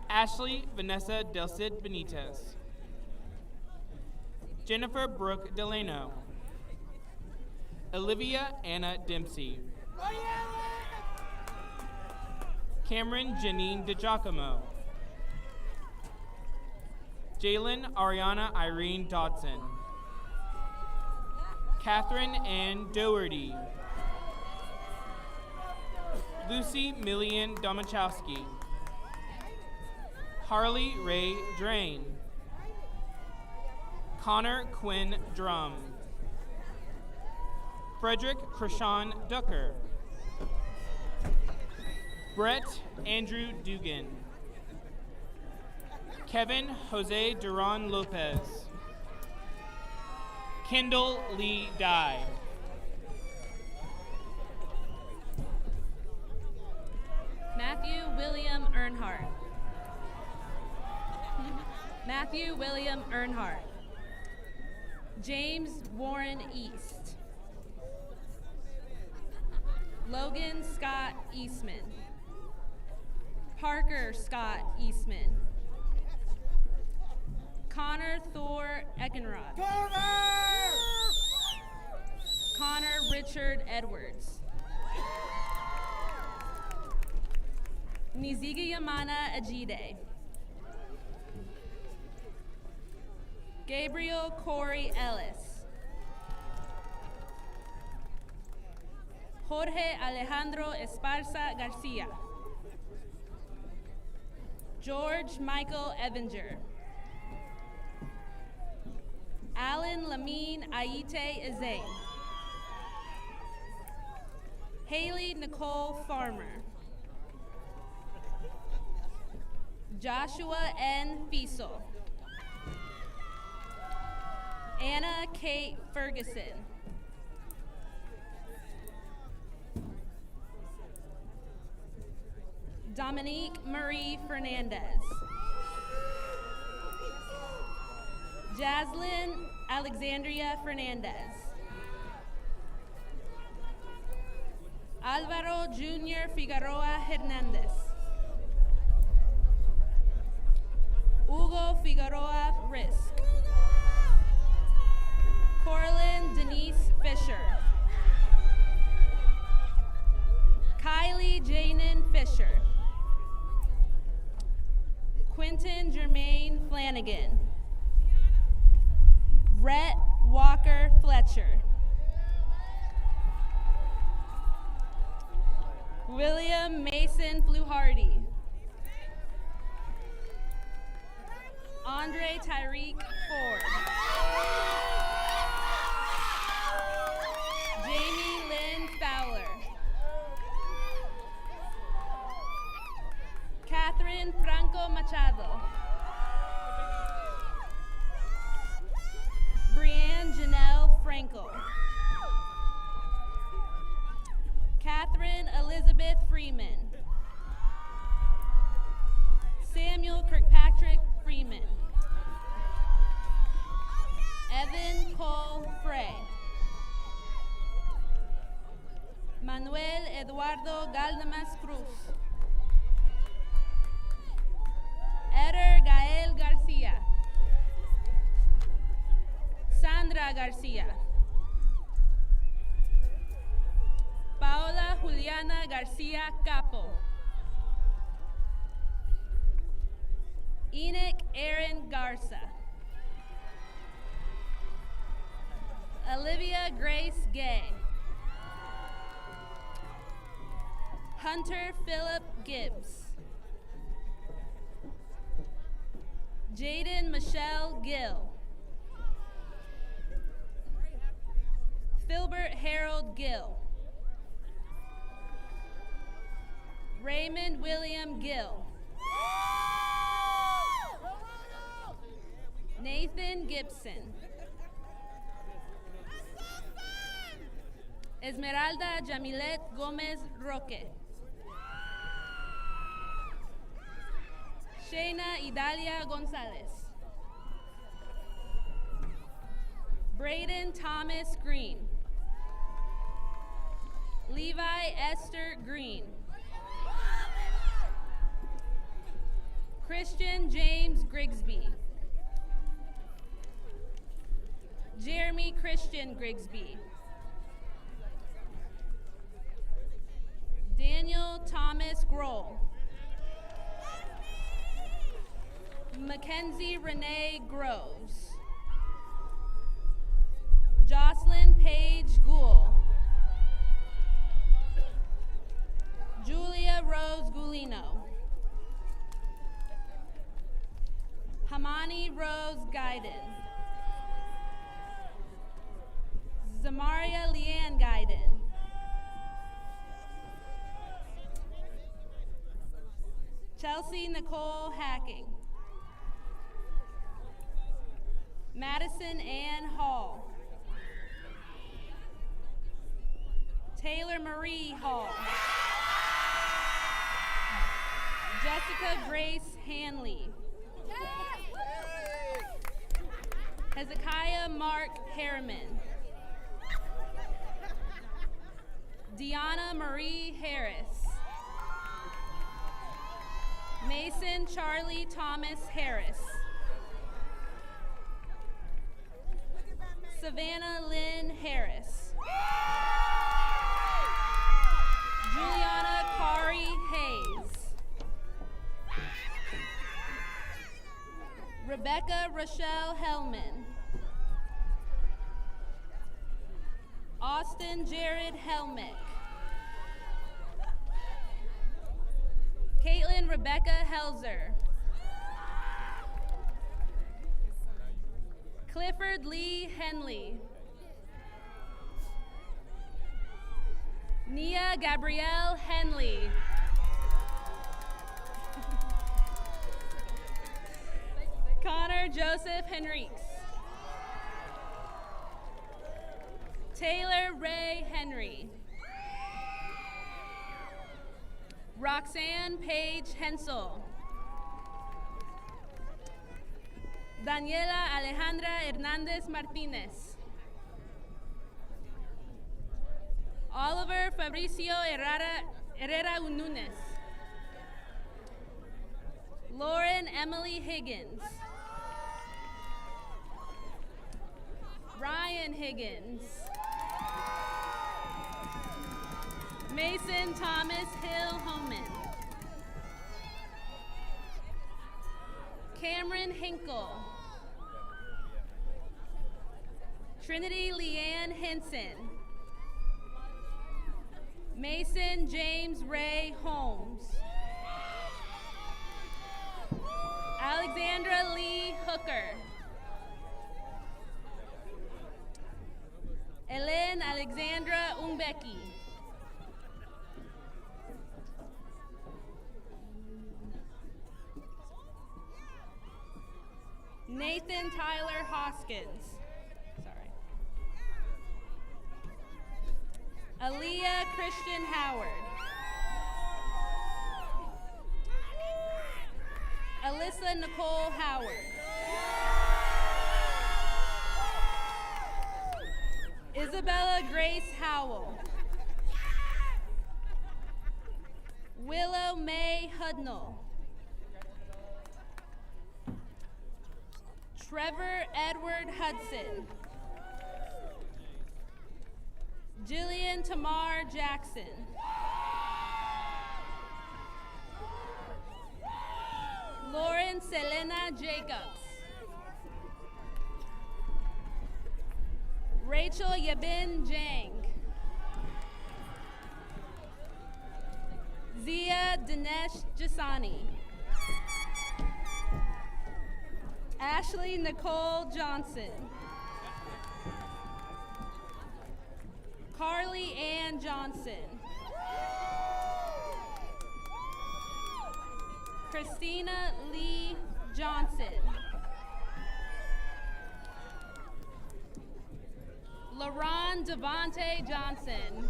Ashley Vanessa Delcid Benitez. Jennifer Brooke Delano. Olivia Anna Dempsey. Cameron Janine DeGiacomo. Jalen Ariana Irene Dodson. Catherine Ann Doherty. Lucy Millian Domachowski. Harley Ray Drain. Connor Quinn Drum. Frederick Krishan Ducker. Brett Andrew Dugan. Kevin Jose Duran Lopez. Kendall Lee Dye. Matthew William Earnhardt. Matthew William Earnhardt. James Warren East. Logan Scott Eastman. Parker Scott Eastman. Connor Thor Eckenrod. Connor Richard Edwards. Nizigiyamana Ajide. Gabriel Corey Ellis. Jorge Alejandro Esparza Garcia. George Michael Evinger. Alan Lamine Aite Azain. Haley Nicole Farmer. Joshua N. Fiesel. Anna Kate Ferguson. Dominique Marie Fernandez. Jaslyn Alexandria Fernandez. Alvaro Jr. Figueroa Hernandez. Hugo Figueroa Risk. Corlin Denise Fisher. Kylie Janan Fisher. Quentin Jermaine Flanagan. Rhett Walker Fletcher. William Mason Fluharty. Andre Tyreek Ford. Jamie Lynn Fowler. Catherine Franco Machado. Brianne Janelle Frankel. Catherine Elizabeth Freeman. Samuel Kirkpatrick Freeman. Evan Cole Frey. Manuel Eduardo Galdamas Cruz. Eder Gael Garcia. Sandra Garcia. Paola Juliana Garcia Capo. Enoch Aaron Garza. Olivia Grace Gay. Hunter Philip Gibbs. Jaden Michelle Gill. Filbert Harold Gill. Raymond William Gill. Nathan Gibson. Esmeralda Jamilet Gomez Roque. Shayna Idalia Gonzalez. Braden Thomas Green. Levi Esther Green. Christian James Grigsby. Jeremy Christian Grigsby. Daniel Thomas Grohl. Mackenzie Renee Groves. Jocelyn Paige Gould. Julia Rose Gulino. Hamani Rose Guiden. Zamaria Leanne Guiden. Chelsea Nicole Hacking. Madison Ann Hall. Taylor Marie Hall. Jessica Grace Hanley. Hezekiah Mark Harriman. Deanna Marie Harris. Mason Charlie Thomas Harris. Savannah Lynn Harris. Juliana Kari Hayes. Rebecca Rochelle Hellman. Austin Jared Helmick. Caitlin Rebecca Helzer. Clifford Lee Henley. Nia Gabrielle Henley. Connor Joseph Henriques. Taylor Ray Henry. Roxanne Paige Hensel. Daniela Alejandra Hernandez Martinez. Oliver Fabricio Herrera Nunes. Lauren Emily Higgins. Ryan Higgins. Mason Thomas Hill Homan. Cameron Hinkle. Trinity Leanne Henson. Mason James Ray Holmes. Alexandra Lee Hooker. Ellen Alexandra Umbeki. Nathan Tyler Hoskins. Sorry. Aaliyah Christian Howard. Alyssa Nicole Howard. Isabella Grace Howell. Willow May Hudnall. Trevor Edward Hudson. Jillian Tamar Jackson. Lauren Selena Jacobs. Rachel Yabin Jang. Zia Dinesh Jasani. Ashley Nicole Johnson. Carly Ann Johnson. Christina Lee Johnson. LaRon Devontae Johnson.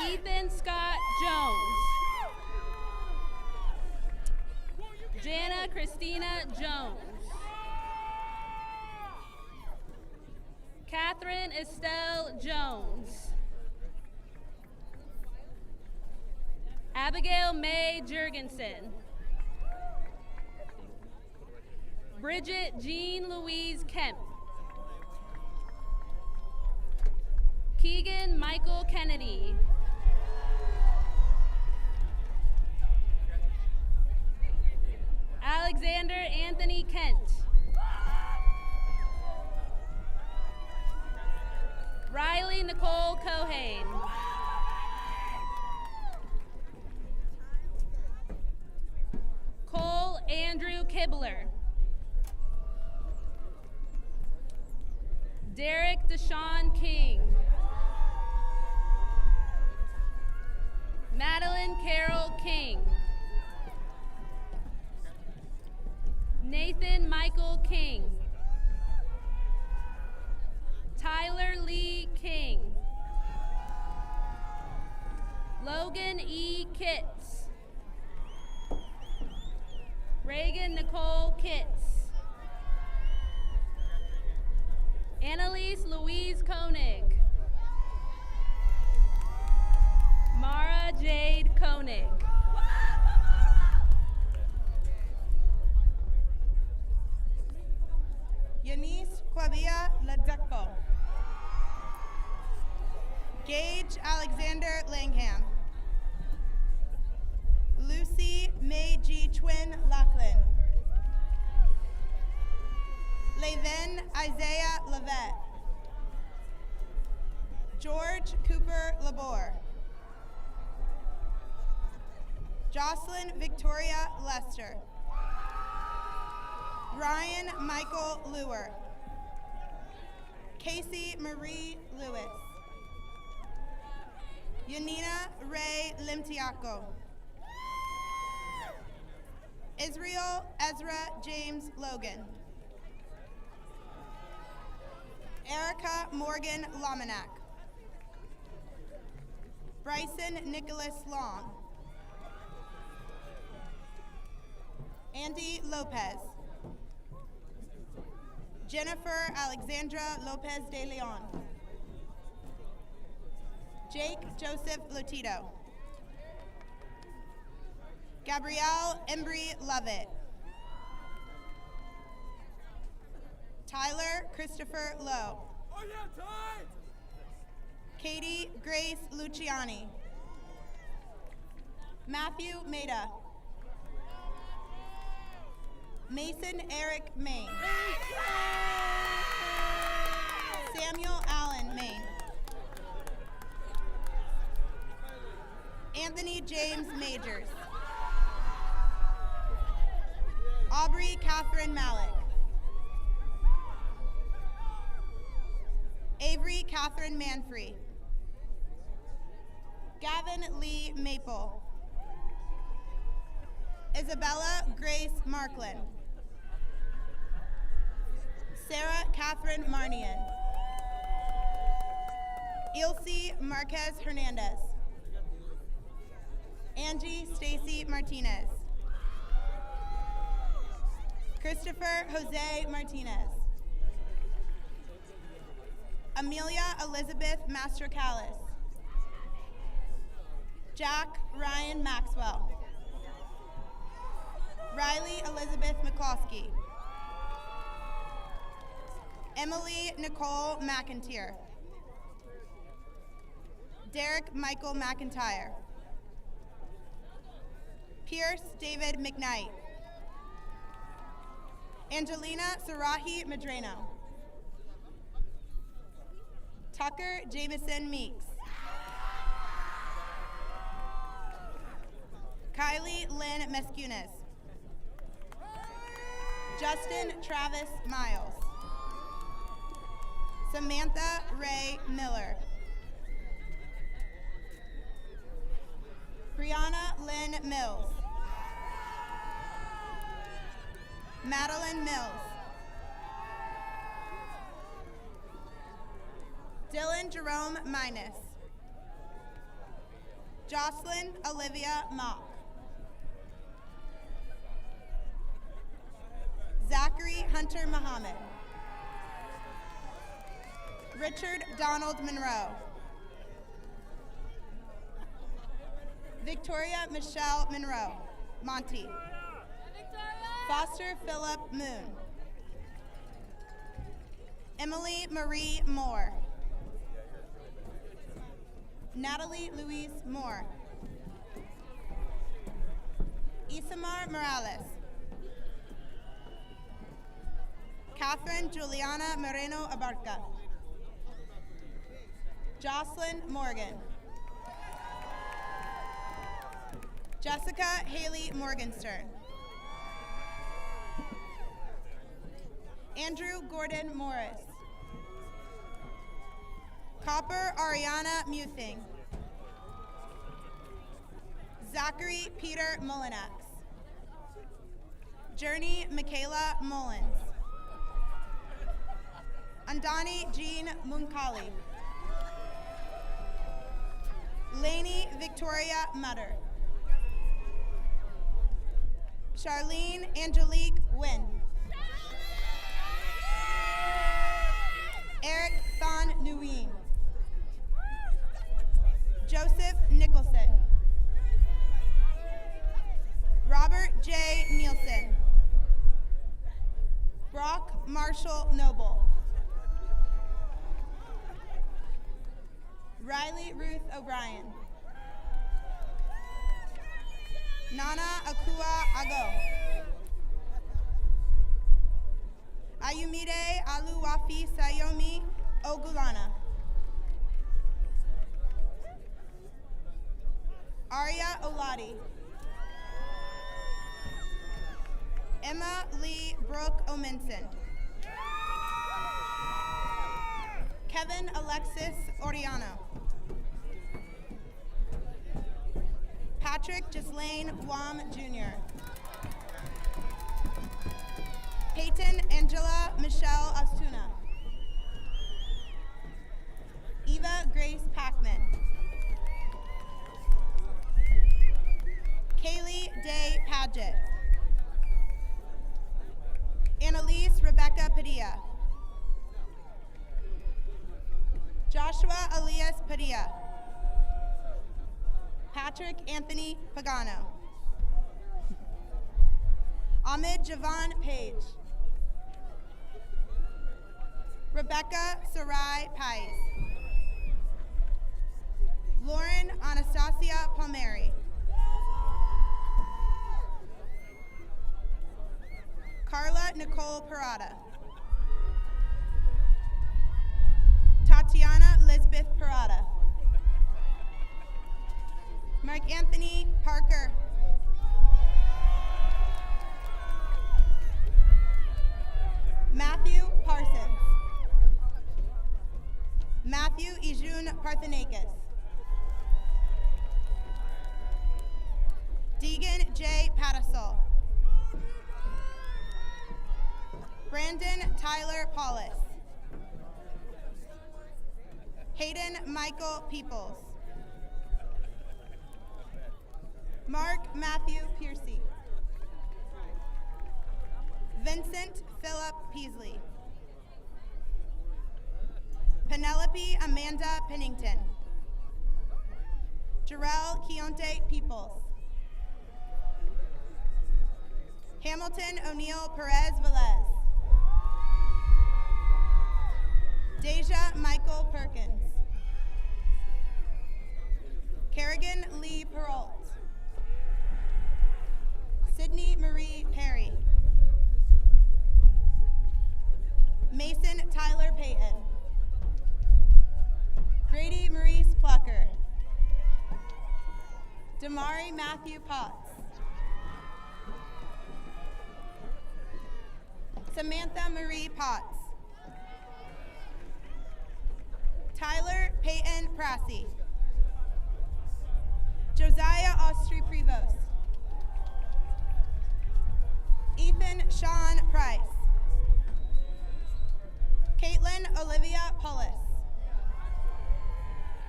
Ethan Scott Jones. Jana Christina Jones. Catherine Estelle Jones. Abigail May Jurgensen. Bridget Jean Louise Kemp. Keegan Michael Kennedy. Alexander Anthony Kent. Riley Nicole Cohane. Cole Andrew Kibler. Derek Deshaun King. Madeline Carol King. Nathan Michael King. Tyler Lee King. Logan E. Kitts. Reagan Nicole Kitts. Annalise Louise Koenig. Mara Jade Koenig. Yanis Quavia Ledekbo. Gage Alexander Langham. Lucy May G. Isaiah Levet. George Cooper Labor. Jocelyn Victoria Lester. Ryan Michael Lewer. Casey Marie Lewis. Yanina Ray Limtiaco. Israel Ezra James Logan. Erica Morgan Lominack. Bryson Nicholas Long. Andy Lopez. Jennifer Alexandra Lopez de Leon. Jake Joseph Lotito. Gabrielle Embry Lovett. Tyler Christopher Lowe. Oh yeah, Ty! Katie Grace Luciani. Matthew Maida. Mason Eric Main. Samuel Allen Main. Anthony James Majors. Aubrey Catherine Malik. Avery Catherine Manfrey. Gavin Lee Maple. Isabella Grace Markland. Sarah Catherine Marnian. Ilse Marquez Hernandez. Angie Stacy Martinez. Christopher Jose Martinez. Amelia Elizabeth Mastrocalis. Jack Ryan Maxwell. Riley Elizabeth McCloskey. Emily Nicole McIntyre. Derek Michael McIntyre. Pierce David McKnight. Angelina Sarahi Medrano. Tucker Jameson Meeks. Kylie Lynn Mescunas. Justin Travis Miles. Samantha Ray Miller. Brianna Lynn Mills. Madeline Mills. Dylan Jerome Minus. Jocelyn Olivia Mock. Zachary Hunter Muhammad. Richard Donald Monroe. Victoria Michelle Monroe. Monty. Foster Philip Moon. Emily Marie Moore. Natalie Louise Moore. Isamar Morales. Catherine Juliana Moreno Abarca. Jocelyn Morgan. Jessica Haley Morgenstern. Andrew Gordon Morris. Copper Ariana Muthing. Zachary Peter Mullinax. Journey Michaela Mullins. Andani Jean Munkali. Lainey Victoria Mutter. Charlene Angelique Wynn. Eric Thon Nguyen. Joseph Nicholson. Robert J. Nielsen. Brock Marshall Noble. Riley Ruth O'Brien. Nana Akua Ago. Ayumide Aluwafe Oluwafi Sayomi Ogulana. Arya Oladi. Emma Lee Brooke Ominson. Kevin Alexis Oriano. Patrick Ghislaine Guam Jr. Peyton Angela Michelle Astuna. Eva Grace Packman. Kaylee Day Paget. Annalise Rebecca Padilla. Joshua Elias Padilla. Patrick Anthony Pagano. Ahmed Javon Page. Rebecca Sarai Pais. Lauren Anastasia Palmieri. Carla Nicole Parada. Tatiana Lisbeth Parada. Mark Anthony Parker. Matthew Parsons. Matthew Ijun Parthenakis. Deegan J. Pattisol. Brandon Tyler Paulus. Hayden Michael Peoples. Mark Matthew Piercy. Vincent Philip Peasley. Penelope Amanda Pennington. Jarrell Keontae Peoples. Hamilton O'Neill Perez Velez. Deja Michael Perkins. Kerrigan Lee Peralt. Sydney Marie Perry. Mason Tyler Payton. Grady Maurice Plucker. Damari Matthew Potts. Samantha Marie Potts. Tyler Peyton Prassey. Josiah Austri Prevost. Ethan Sean Price. Caitlin Olivia Pullis.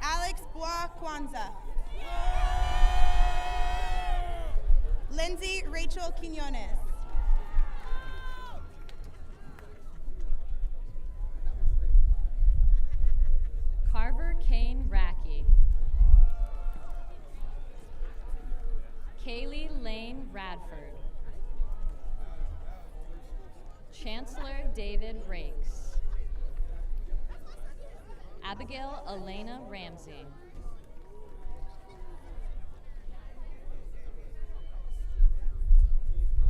Alex Bois Kwanzaa. Lindsay Rachel Quinones. Carver Kane Racky. Kaylee Lane Radford. Chancellor David Rakes. Abigail Elena Ramsey.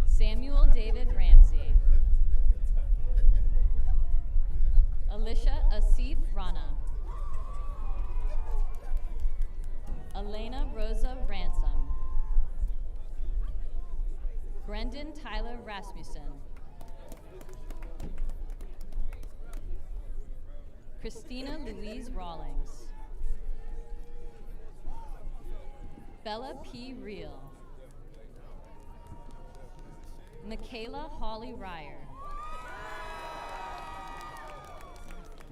Samuel David Ramsey. Alicia Asif Rana. Elena Rosa Ransom. Brendan Tyler Rasmussen. Christina Louise Rawlings. Bella P. Reel. Michaela Holly Ryer.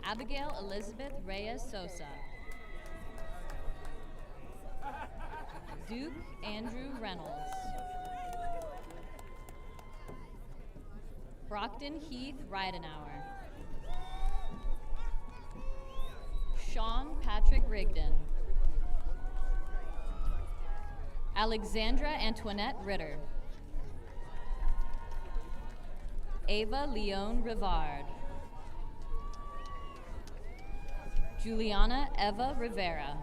Abigail Elizabeth Reyes Sosa. Duke Andrew Reynolds. Brockton Heath Ridenauer. Sean Patrick Rigdon. Alexandra Antoinette Ritter. Ava Leone Rivard. Juliana Eva Rivera.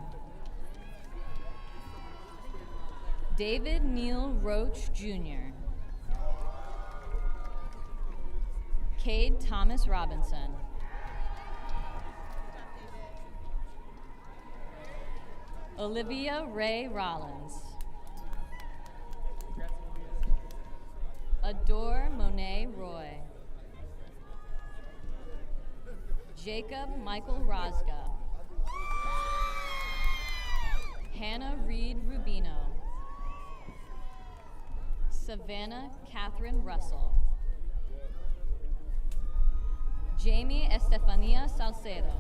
David Neil Roach Jr. Cade Thomas Robinson. Olivia Ray Rollins. Adore Monet Roy. Jacob Michael Rosga. Hannah Reed Rubino. Savannah Catherine Russell. Jamie Estefania Salcedo.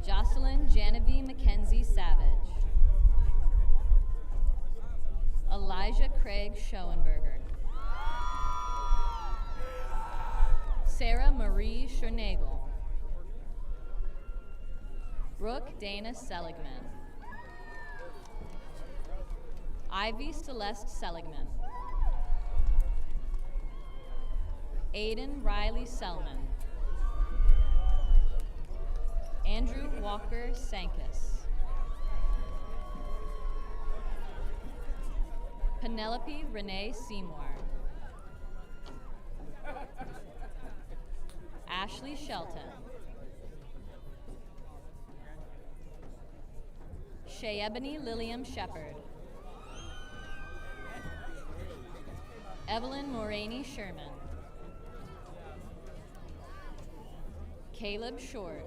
Jocelyn Genevieve Mackenzie Savage. Elijah Craig Schoenberger. Sarah Marie Schernagel. Brooke Dana Seligman. Ivy Celeste Seligman. Aiden Riley Selman. Andrew Walker Sankus. Penelope Renee Seymour. Ashley Shelton. Shea Ebony Lilliam Shepard. Evelyn Moraney Sherman. Caleb Short.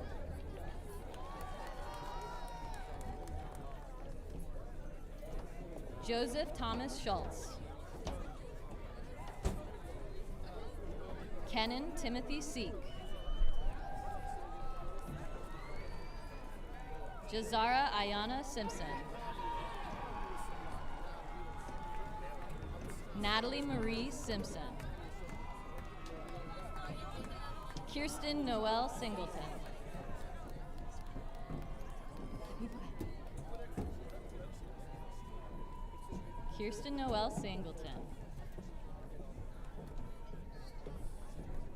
Joseph Thomas Schultz. Kenan Timothy Seek. Jazara Ayana Simpson. Natalie Marie Simpson. Kirsten Noel Singleton. Kirsten Noel Singleton.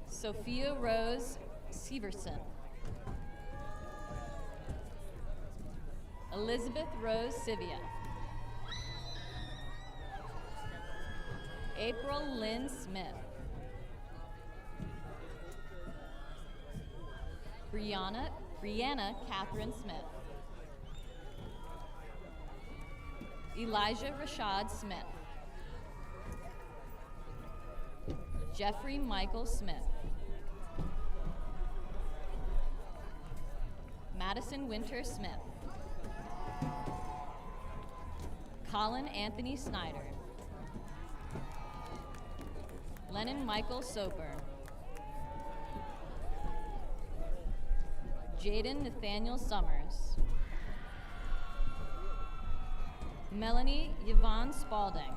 Sophia Rose Severson. Elizabeth Rose Sivia. April Lynn Smith. Brianna Catherine Smith. Elijah Rashad Smith. Jeffrey Michael Smith. Madison Winter Smith. Colin Anthony Snyder. Lennon Michael Soper. Jaden Nathaniel Summers. Melanie Yvonne Spalding.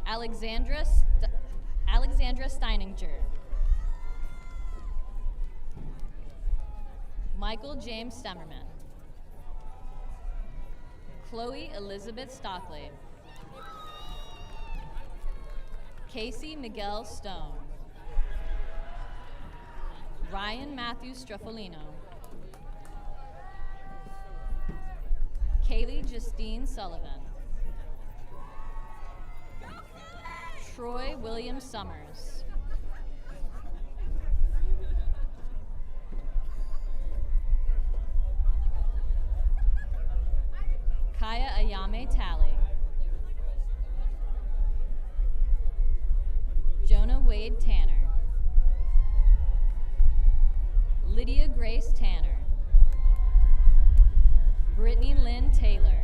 Alexandra Steininger. Michael James Stemmerman. Chloe Elizabeth Stockley. Casey Miguel Stone. Ryan Matthew Struffolino. Kaylee Justine Sullivan. Troy William Summers. Kaya Ayame Talley. Jonah Wade Tanner. Lydia Grace Tanner. Brittany Lynn Taylor.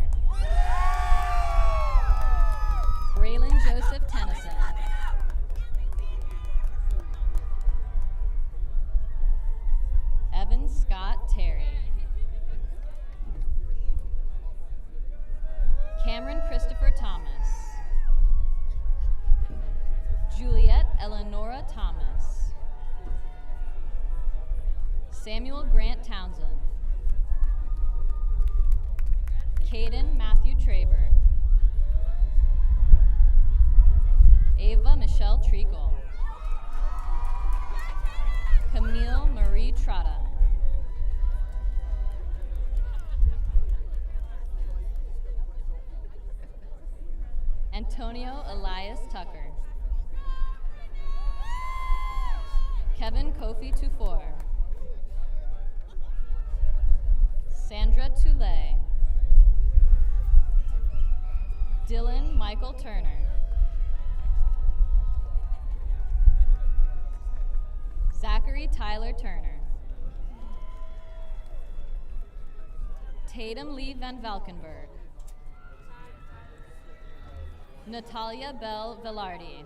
Braylon Joseph Tennyson. Evan Scott Terry. Cameron Christopher Thomas. Juliet Eleonora Thomas. Samuel Grant Townsend. Caden Matthew Traber. Ava Michelle Treacle. Camille Marie Trotta. Antonio Elias Tucker. Kevin Kofi Tufor. Sandra Toulay, Dylan Michael Turner, Zachary Tyler Turner, Tatum Lee Van Valkenburg, Natalia Bell Velarde,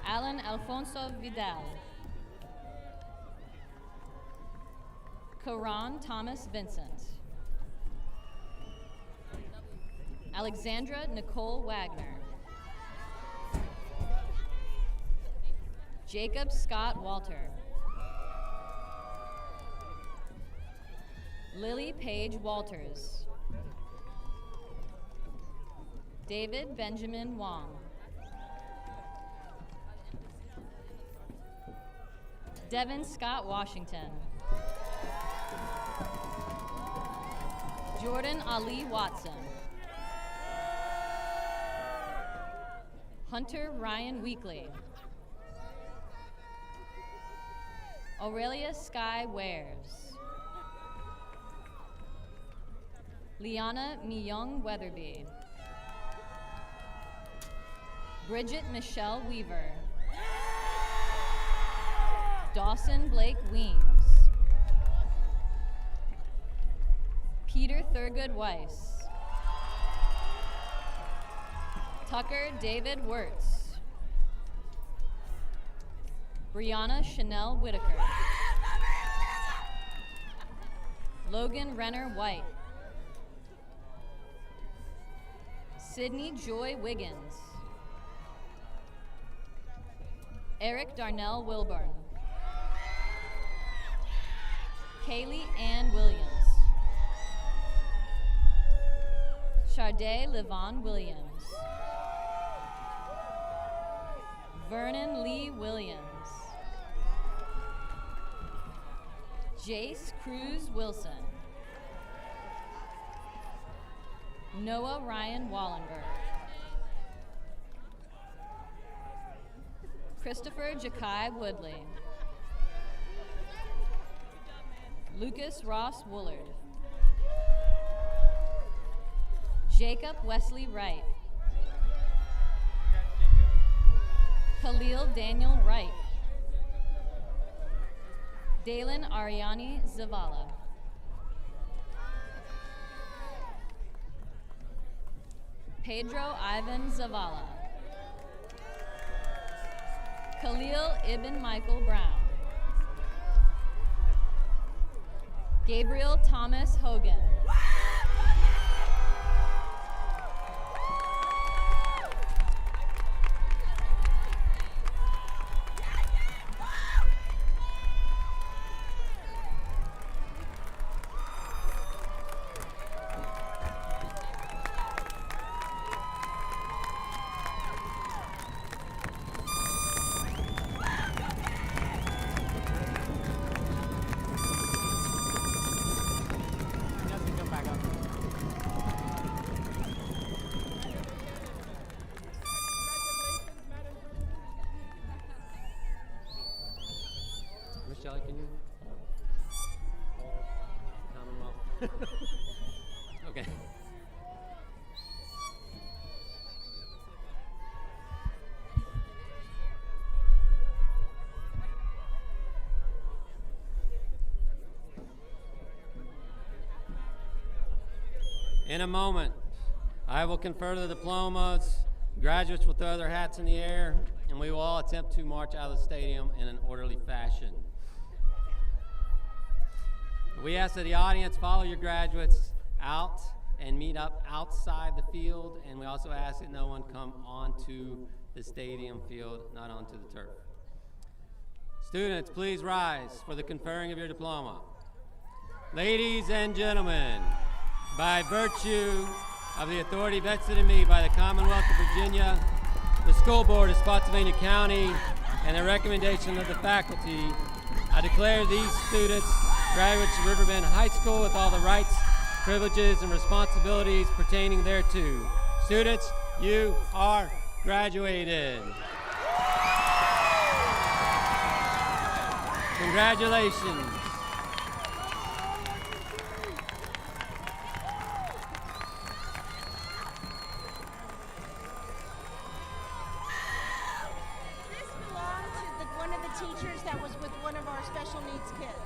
Alan Alfonso Vidal, Karan Thomas Vincent, Alexandra Nicole Wagner, Jacob Scott Walter, Lily Paige Walters, David Benjamin Wong, Devin Scott Washington, Jordan Ali Watson, Hunter Ryan Weekly, Aurelia Sky Wares, Liana Myung Weatherby, Bridget Michelle Weaver, Dawson Blake Weems, Peter Thurgood Weiss, Tucker David Wirtz, Brianna Chanel Whitaker, Logan Renner White, Sydney Joy Wiggins, Eric Darnell Wilburn, Kaylee Ann Williams, Sharday Levon Williams, Vernon Lee Williams, Jace Cruz Wilson, Noah Ryan Wallenberg, Christopher Jakai Woodley, Lucas Ross Woolard, Jacob Wesley Wright, Khalil Daniel Wright, Dalen Ariani Zavala, Pedro Ivan Zavala, Khalil Ibn Michael Brown, Gabriel Thomas Hogan, Michelle, can you? Commonwealth. Okay. In a moment, I will confer the diplomas. Graduates will throw their hats in the air, and we will all attempt to march out of the stadium in an orderly fashion. We ask that the audience follow your graduates out and meet up outside the field, and we also ask that no one come onto the stadium field, not onto the turf. Students, please rise for the conferring of your diploma. Ladies and gentlemen, by virtue of the authority vested in me by the Commonwealth of Virginia, the School Board of Spotsylvania County, and the recommendation of the faculty, I declare these students graduates of Riverbend High School with all the rights, privileges, and responsibilities pertaining thereto. Students, you are graduated. Congratulations. special needs kids.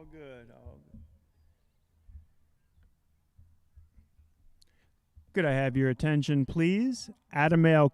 All good. All good. Could I have your attention, please? Adamale